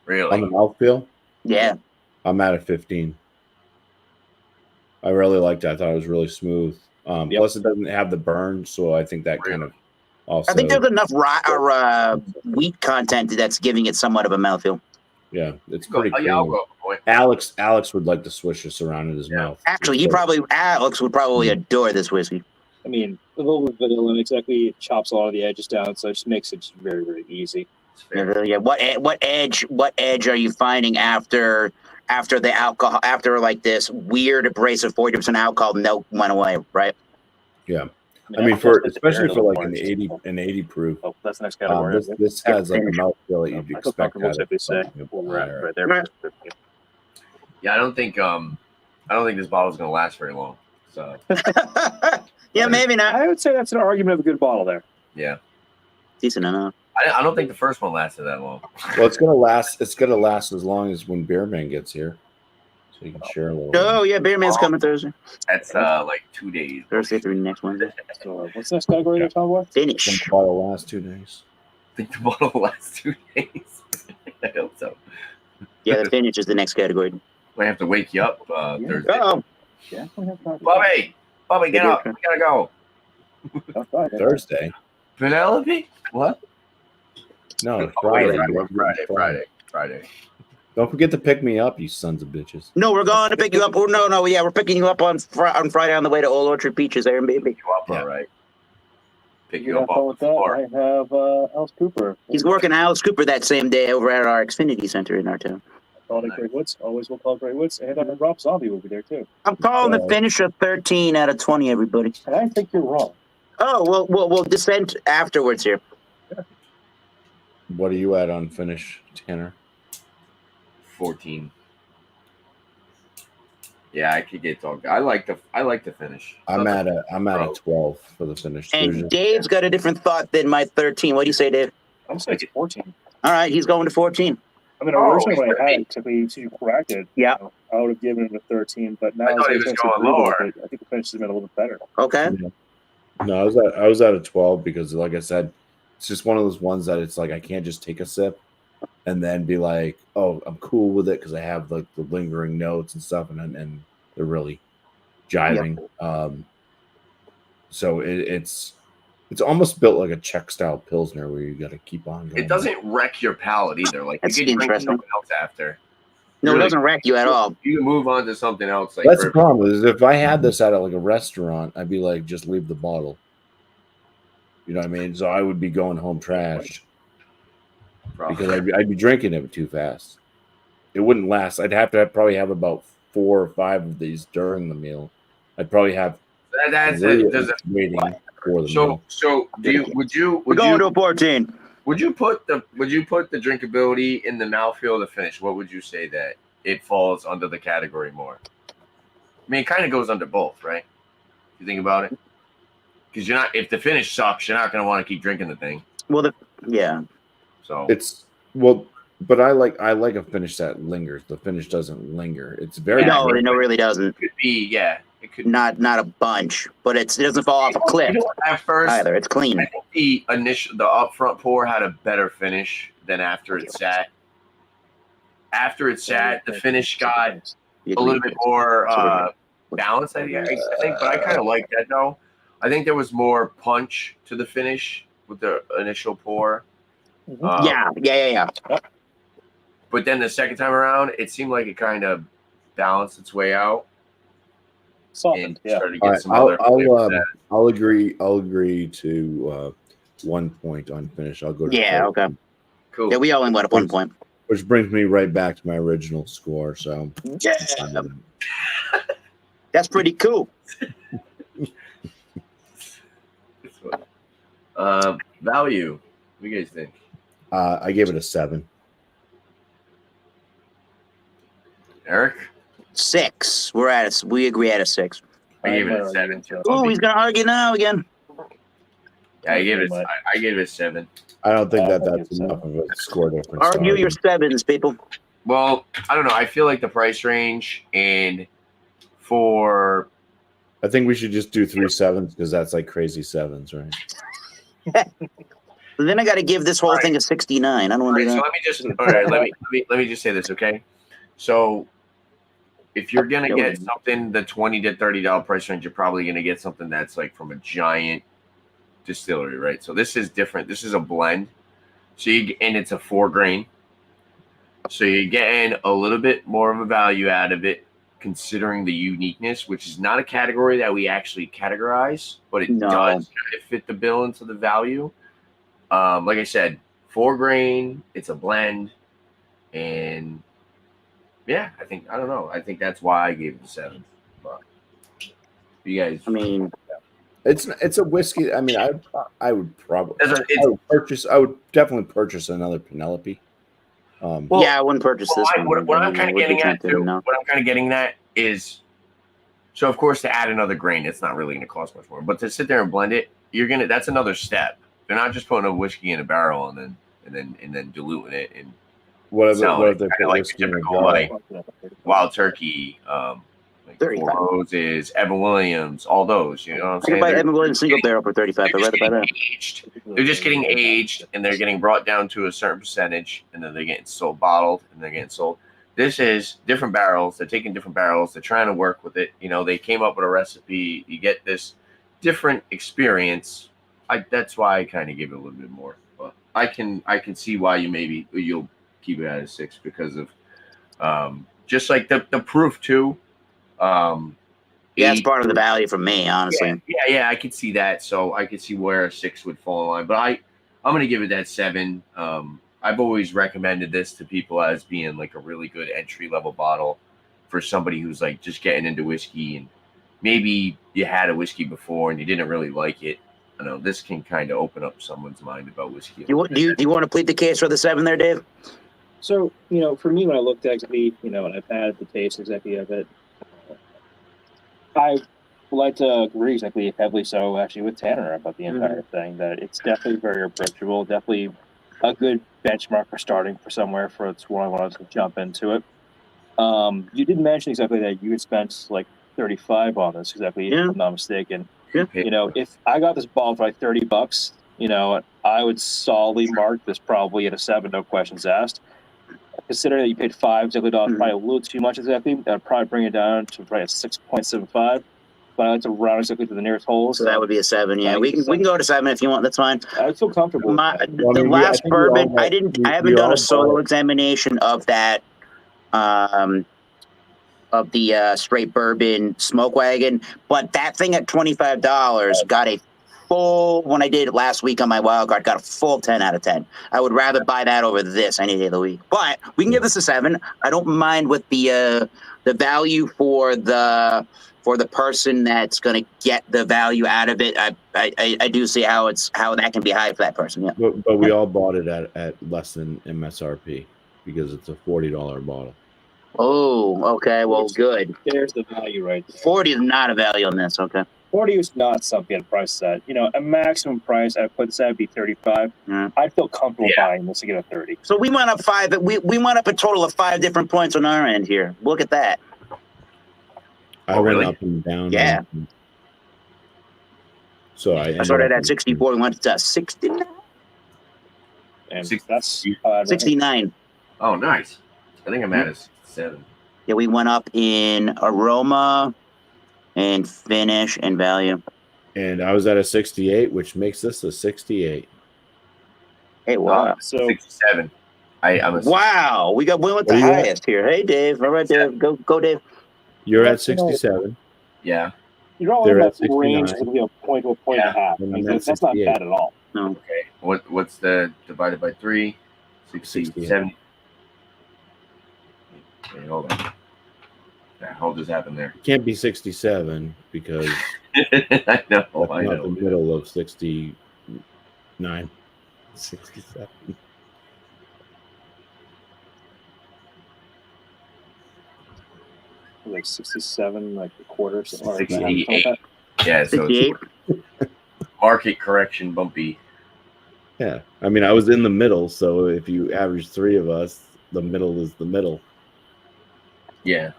Really? On the mouthfeel? Yeah. I'm at a 15. I really liked it. I thought it was really smooth. Plus, it doesn't have the burn, so I think that kind of also. I think there's enough wheat content that's giving it somewhat of a mouthfeel. Yeah, it's pretty cool. Yeah, I'll go. Alex would like to swish this around in his mouth. Actually, Alex would probably adore this whiskey. I mean, a little bit of vanilla exactly it chops a lot of the edges down, so it just makes it just very, very easy. Yeah. What edge are you finding after the alcohol, after like this weird abrasive 40% alcohol note went away, right? Yeah. I mean, especially for like an 80 proof. Oh, that's the next category. This has like a mouthfeel that you'd expect. Right there. Yeah, I don't think this bottle is going to last very long. So. Yeah, maybe not. I would say that's an argument of a good bottle there. Yeah. Decent enough. I don't think the first one lasted that long. Well, it's gonna last. It's gonna last as long as when Beer Man gets here, so you can share a little. Oh yeah, Beer Man's coming Thursday. That's like 2 days. Thursday through next Wednesday. So what's the next category you're talking about? Finish. The bottle lasts 2 days. I think the bottle will last 2 days. I hope so. Yeah, the finish is the next category. I have to wake you up Thursday. Oh, Yeah. Bobby, get up. We gotta go. Thursday. Penelope? What? No, Friday. Don't forget to pick me up, you sons of bitches. no, we're going to pick you up. No, yeah, we're picking you up on Friday on the way to Old Orchard Beaches, Airbnb. Pick you up, all right. Pick you up off the floor. I have Alice Cooper. He's working Alice Cooper that same day over at our Xfinity Center in our town. Call it Great Woods. Always will call Great Woods. And Rob Zombie will be there too. I'm calling the finish of 13 out of 20, everybody. And I think you're wrong. Oh, well, we'll descend afterwards here. What are you at on finish, Tanner? 14. Yeah, I could get talking. I like the finish. I'm at a 12 for the finish. And Dave's got a different thought than my 13. What do you say, Dave? I'm saying it's 14. All right, he's going to 14. I mean, originally when I had it, to be corrected, yeah, I would have given it a 13. But now I thought he was going lower. I think the finish has been a little bit better. Okay. Yeah. No, I was at a 12 because, like I said, it's just one of those ones that it's like I can't just take a sip and then be like, oh, I'm cool with it because I have like the lingering notes and stuff, and they're really jiving. Yep. So it's almost built like a Czech style pilsner where you got to keep on going. It doesn't wreck your palate either. Like that's you can drink interesting. something else after. No, it doesn't wreck you at all. You can move on to something else. Like that's the problem. Is if I had this at like a restaurant, I'd be like, just leave the bottle. You know what I mean? So I would be going home trashed because I'd be drinking it too fast. It wouldn't last. I'd have to probably have about 4 or 5 of these during the meal. I'd probably have waiting for the meal. So would you we're going to a 14. Would you put the drinkability in the mouthfeel to finish? What would you say that it falls under the category more? I mean, it kind of goes under both, right? If you think about it, because you're not. If the finish sucks, you're not going to want to keep drinking the thing. Well, yeah. So It's but I like a finish that lingers. The finish doesn't linger. It's very No, it really doesn't. it could be, yeah. It could not a bunch, but it doesn't fall off a cliff at first either. It's clean. I think the upfront pour had a better finish than after it sat. After it sat, the finish got a little bit more balanced. I think, but I kind of like that though. I think there was more punch to the finish with the initial pour. Yeah. But then the second time around, it seemed like it kind of balanced its way out. Softened, yeah. Started to get some other I'll agree to 1 point on finish. I'll go to okay. Cool. Yeah, we only went up 1 point. Which brings me right back to my original score. So that's pretty cool. Value. What do you guys think? I gave it a 7. Eric? 6. We agree at a 6. I gave it a 7 too. Oh, he's gonna argue now again. Yeah, I gave it a 7. I don't think that's enough of a score difference. Argue your 7s, people. Well, I don't know. I feel like the price range and for I think we should just do 3 7s because that's like crazy 7s, right? Then I got to give this whole thing a 69. I don't want to do that. So let me just say this, okay? So if you're gonna get something the $20 to $30 price range, you're probably gonna get something that's like from a giant distillery, right? So this is different. This is a blend. So and it's a 4 grain. So you're getting a little bit more of a value out of it, considering the uniqueness, which is not a category that we actually categorize, but it does kind of fit the bill into the value. Like I said, 4 grain, it's a blend, and yeah, I don't know. I think that's why I gave it a 7. But you guys, I mean, it's a whiskey. I mean, I would probably I would definitely purchase another Penelope. I wouldn't purchase this one. What I'm kind of getting at is, so of course to add another grain, it's not really going to cost much more. But to sit there and blend it, that's another step. They're not just putting a whiskey in a barrel and then diluting it and what if they put like whiskey in a typical jar? like Wild Turkey, like Four Roses, Evan Williams, all those. You know what I'm saying? Buy Evan Williams single barrel for $35. I'd rather buy that. They're just getting aged, and they're getting brought down to a certain percentage, and then they're getting sold bottled, and they're getting sold. This is different barrels. They're taking different barrels. They're trying to work with it. You know, they came up with a recipe. You get this different experience. That's why I kind of give it a little bit more. But I can see why you'll keep it at a 6 because of just like the proof too. It's part of the value for me, honestly. Yeah, I could see that. So I could see where a 6 would fall in line. But I'm gonna give it that 7. I've always recommended this to people as being like a really good entry level bottle for somebody who's like just getting into whiskey, and maybe you had a whiskey before and you didn't really like it. I know this can kind of open up someone's mind about whiskey. Do you want to plead the case for the 7 there, Dave? So, for me, when I looked at exactly, and I've had the taste exactly of it, I would like to agree exactly heavily so actually with Tanner about the entire thing, that it's definitely very approachable, definitely a good benchmark for starting for somewhere for it's when I wanted to jump into it. You did mention exactly that you had spent like $35 on this, exactly, if I'm not mistaken. Yeah. If I got this bottle for like $30, I would solidly mark this probably at a 7, no questions asked. Considering that you paid $5 exactly, probably a little too much exactly, I'd probably bring it down to probably a 6.75. But I like to round exactly to the nearest hole. So that would be a 7. Yeah, we can go to 7 if you want. That's fine. I feel comfortable. The last bourbon, I haven't done a solo examination of that. Of the straight bourbon smoke wagon, but that thing at $25 got a full. When I did it last week on my wild card, got a full 10 out of 10. I would rather buy that over this any day of the week. But we can give this a 7. I don't mind with the value for the person that's going to get the value out of it. I do see how that can be high for that person. Yeah, but we all bought it at less than MSRP because it's a $40 bottle. Oh, okay. Well, good. There's the value right there. 40 is not a value on this. Okay. 40 is not something at price set. You know, a maximum price I put this at would be 35. Yeah. I'd feel comfortable Yeah. buying this to get a 30. So we went up 5. We went up a total of 5 different points on our end here. Look at that. I Oh, went really? up and down. Yeah. So I started at 64 and went to 69. And Six- that's 69. Oh, nice. I think I'm at a 7. Yeah, we went up in aroma and finish and value. And I was at a 68, which makes this a 68. Hey, wow. So 67. I'm a Wow, we went the Where you at? highest here. Hey, Dave. All right, Dave. Go, Dave. You're Well, at 67. Yeah. you're all They're in at that range 69. of, you know, point to a point and a half. And I I'm mean, at that's not 68. bad at all. No. Okay. What's the divided by 3? 60, 68. 70. Wait, hold on. Yeah, hold just happened there. It can't be 67 because I know. that's I not know. the middle of 69. 67. Like 67, like a quarter. Something like that. 68. Yeah, so 68. it's market correction bumpy. Yeah. I mean, I was in the middle. So if you average 3 of us, the middle is the middle. Yeah.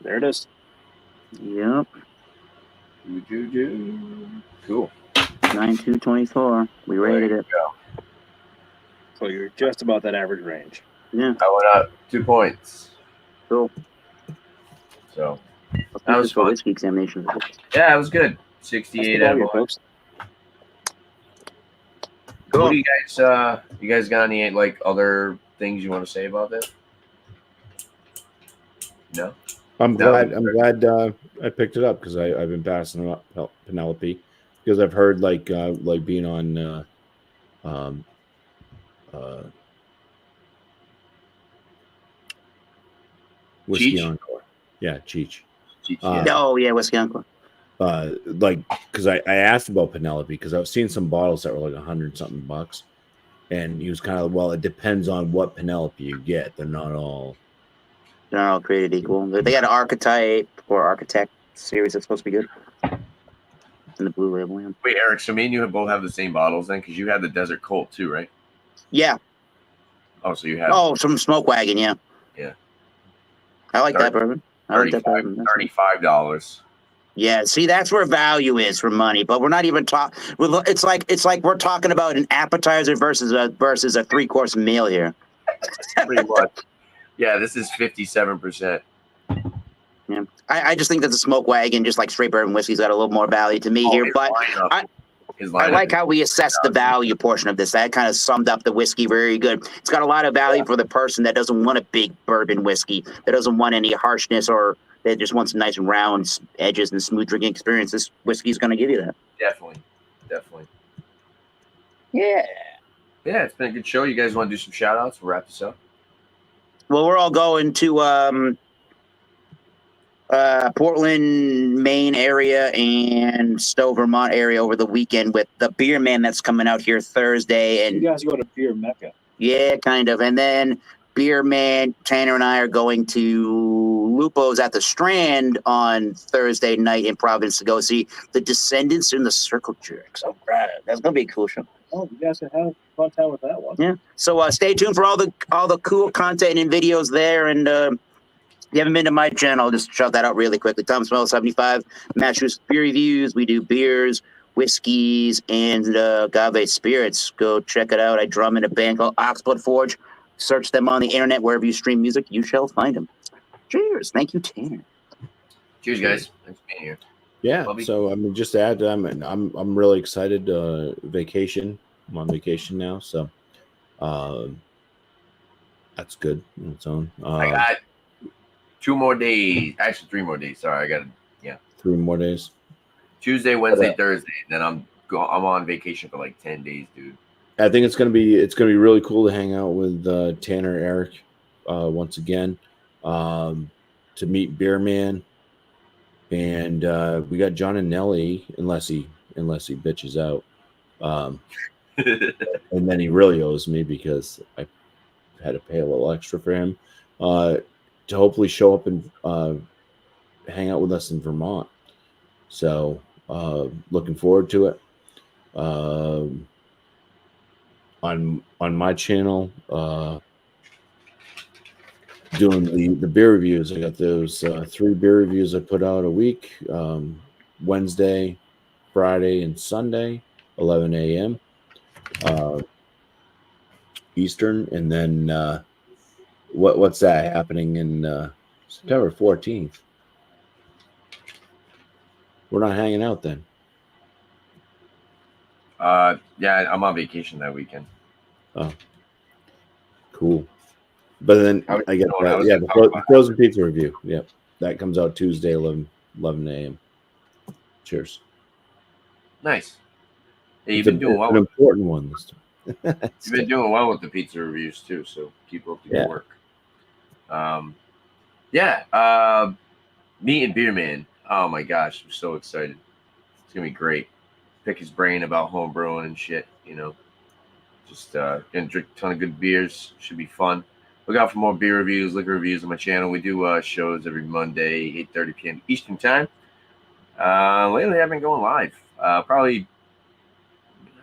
There it is. Yep. Cool. 9224. We rated There it. you go. So you're just about that average range. Yeah. I went up 2 points. Cool. So Let's That do was this for fun. whiskey examination. yeah, it was good. That's 68 the out of value, 100. folks. What do you guys? You guys got any like other things you want to say about that? No. I'm No. glad I picked it up because I've been passing up Penelope because I've heard like being on Whiskey Cheech? Encore. Yeah, Cheech. Yeah. Oh, yeah, whiskey uncle. Like because I asked about Penelope because I was seeing some bottles that were like $100 something, and he was kind of it depends on what Penelope you get. They're not all. They're not all created equal. They got an archetype or architect series that's supposed to be good. In the blue label, yeah. Wait, Eric. So me and you both have the same bottles then, because you had the Desert Colt too, right? Yeah. Oh, so you have Oh, from Smoke Wagon, yeah. Yeah. I like that bourbon. I like that bourbon. $35. Yeah, see, that's where value is for money. But we're not even talking. It's like we're talking about an appetizer versus a 3-course meal here. Pretty much. Yeah, this is 57%. Yeah, I just think that the Smoke Wagon, just like straight bourbon whiskey's got a little more value to me here. His But lineup- his I lineup like is- how we assess the value portion of this. That kind of summed up the whiskey very good. It's got a lot of value for the person that doesn't want a big bourbon whiskey, that doesn't want any harshness, or that just wants nice round edges and smooth drinking experience. This whiskey is going to give you that. Definitely. Yeah. Yeah, it's been a good show. You guys want to do some shout outs? We'll wrap this up. Well, we're all going to Portland, Maine area and Stowe, Vermont area over the weekend with the Beer Man that's coming out here Thursday. You And guys go to Beer Mecca. yeah, kind of. And then Beer Man, Tanner and I are going to Lupo's at the Strand on Thursday night in Providence to go see the Descendants in the Circle Jerks. Oh, right. That's going to be a cool show. Oh, you guys can have a fun time with that one. Yeah. So stay tuned for all the cool content and videos there. And if you haven't been to my channel, just shout that out really quickly. Tom Smell 75, Massachusetts Beer Reviews. We do beers, whiskeys, and agave spirits. Go check it out. I drum in a band called Oxblood Forge. Search them on the internet wherever you stream music. You shall find them. Cheers. Thank you, Tanner. Cheers, guys. Thanks for being here. Yeah. Bobby? So I mean, just to add, I'm really excited. Vacation. I'm on vacation now, so that's good on its own. I got 2 more days. Actually, 3 more days. Sorry, I got 3 more days. Tuesday, Wednesday, Thursday. Then I'm on vacation for like 10 days, dude. I think it's gonna be really cool to hang out with Tanner, Eric, once again, to meet Beer Man, and we got John and Nelly, unless he bitches out, and then he really owes me because I had to pay a little extra for him to hopefully show up and hang out with us in Vermont. So looking forward to it. On my channel, doing the beer reviews. I got those 3 beer reviews I put out a week, Wednesday, Friday, and Sunday, 11 a.m. Eastern, and then what's that happening in September 14th? We're not hanging out then. Yeah, I'm on vacation that weekend. Oh, cool. But then I get I that. was Yeah, gonna talk the about frozen pizza review. Yep, that comes out Tuesday, 11 a.m. Cheers. Nice. Yeah, you've It's been doing well. an important one this time. You've been doing well with the pizza reviews too, so keep up the good work. Meat and Beer Man. Oh my gosh, I'm so excited. It's gonna be great. Pick his brain about home brewing and shit. Just gonna drink a ton of good beers. Should be fun. Look out for more beer reviews, liquor reviews on my channel. We do shows every Monday, 8:30 p.m. Eastern time. Lately, I've been going live. Probably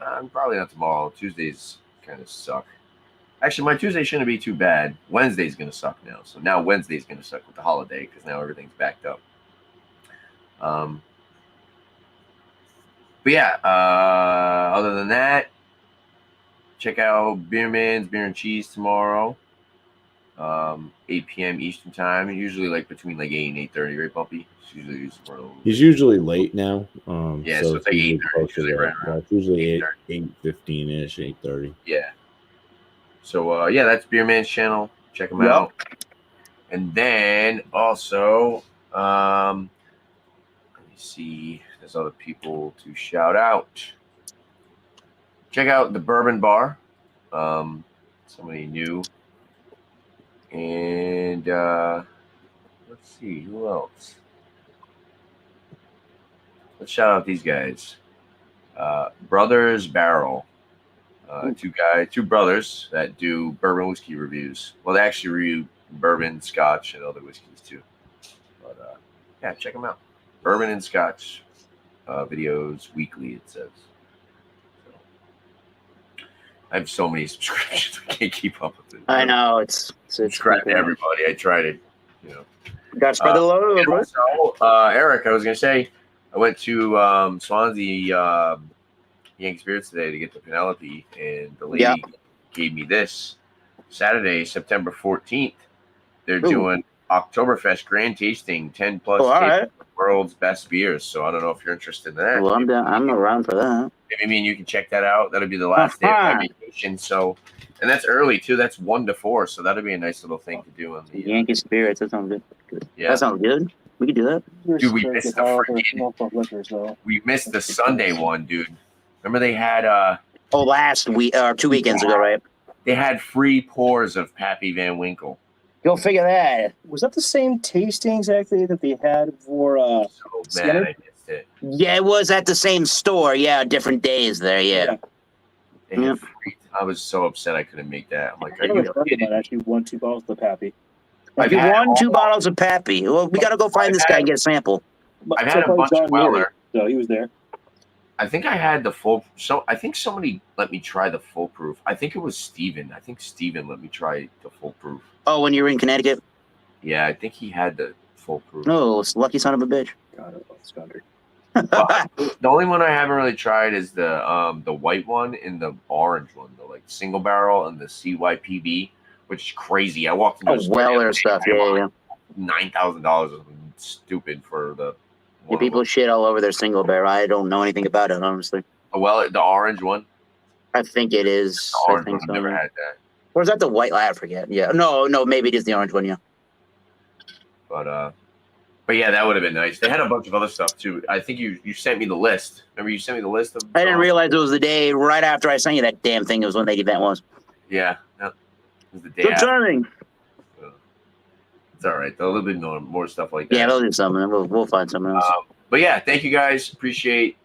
not tomorrow. Tuesdays kind of suck. Actually, my Tuesday shouldn't be too bad. Wednesday's gonna suck now. So now Wednesday's gonna suck with the holiday because now everything's backed up. But yeah, other than that, check out Beerman's Beer and Cheese tomorrow, 8 p.m. Eastern time. Usually like between like 8 and 8:30, right, Bumpy? He's usually late now. Yeah, so it's like 8:30. It's usually 8:15 ish, 8:30. Yeah. So yeah, that's Beerman's channel. Check him out. And then also, let me see. There's other people to shout out. Check out the Bourbon Bar. Somebody new. And let's see who else. Let's shout out these guys. Brothers Barrel. Two brothers that do bourbon whiskey reviews. Well, they actually review bourbon, scotch, and other whiskeys too. But yeah, check them out. Bourbon and scotch videos weekly, it says. So, I have so many subscriptions, I can't keep up with it. I know it's subscribe to everybody. I tried it, Got to spread the love. Also, Eric, I was gonna say, I went to Swansea Yankee Spirits today to get the Penelope, and the lady gave me this. Saturday, September 14th, they're doing Oktoberfest Grand Tasting, 10 plus world's best beers. So I don't know if you're interested in that. Well, I'm around for that. Maybe me and you can check that out. That'll be the last day of my vacation. So, and that's early too. That's 1 to 4. So that'll be a nice little thing to do on the Yankee Spirits. That sounds good. Yeah, that sounds good. We could do that. Dude, we missed we missed the Sunday one, dude. Remember they had last week or 2 weekends ago, right? They had free pours of Pappy Van Winkle. Go figure that. Was that the same tasting exactly that they had for so mad I missed it. Yeah, it was at the same store. Yeah, different days there. Yeah. They had free, I was so upset I couldn't make that. I'm like, I actually won 2 bottles of Pappy. I've won 2 bottles of Pappy. Well, we got to go find this guy and get a sample. I've had a bunch of Weller. So he was there. I think I had the full. So I think somebody let me try the full proof. I think it was Steven. I think Steven let me try the full proof. Oh, when you were in Connecticut? Yeah, I think he had the full proof. Oh, lucky son of a bitch. God, I love Scudder. The only one I haven't really tried is the white one and the orange one, the like single barrel and the CYPB, which is crazy. I walked into Weller stuff. Yeah. $9,000 stupid for the. Yeah, people shit all over their single barrel. I don't know anything about it, honestly. Well, the orange one. I think it is. The orange one. I've never had that. Or is that the white? I forget. Yeah. No, maybe it is the orange one. Yeah. But yeah, that would have been nice. They had a bunch of other stuff too. I think you sent me the list. Remember you sent me the list of. I didn't realize it was the day right after I sent you that damn thing. It was when the event was. Yeah. It was the day. Good timing. It's all right. There'll be more stuff like that. Yeah, they'll do something. We'll find something else. But yeah, thank you guys. Appreciate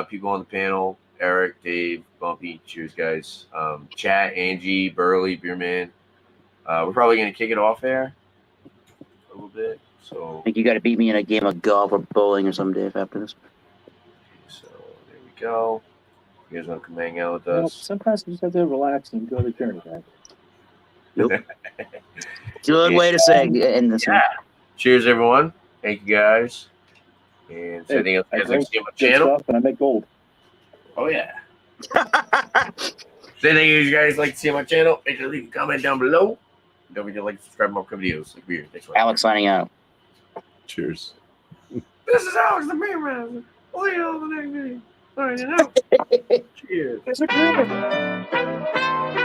people on the panel. Eric, Dave, Bumpy. Cheers, guys. Chat, Angie, Burley, Beerman. We're probably gonna kick it off there a little bit. So I think you got to beat me in a game of golf or bowling or something, Dave, after this. there we go. You guys want to come hang out with Well, us? sometimes you just have to relax and go to the journey, man. Good way to say end this one. Cheers, everyone. Thank you guys. And so anything else you I guys like to see on my Good channel? stuff, and I make gold. Oh yeah. So anything you guys like to see on my channel, make sure to leave a comment down below. Don't forget to like, subscribe, more videos like weird. Thanks, Alex signing out. Cheers. This is Alex the Beer Master. We'll see you on the next video. All right, you know. Cheers. It's a great.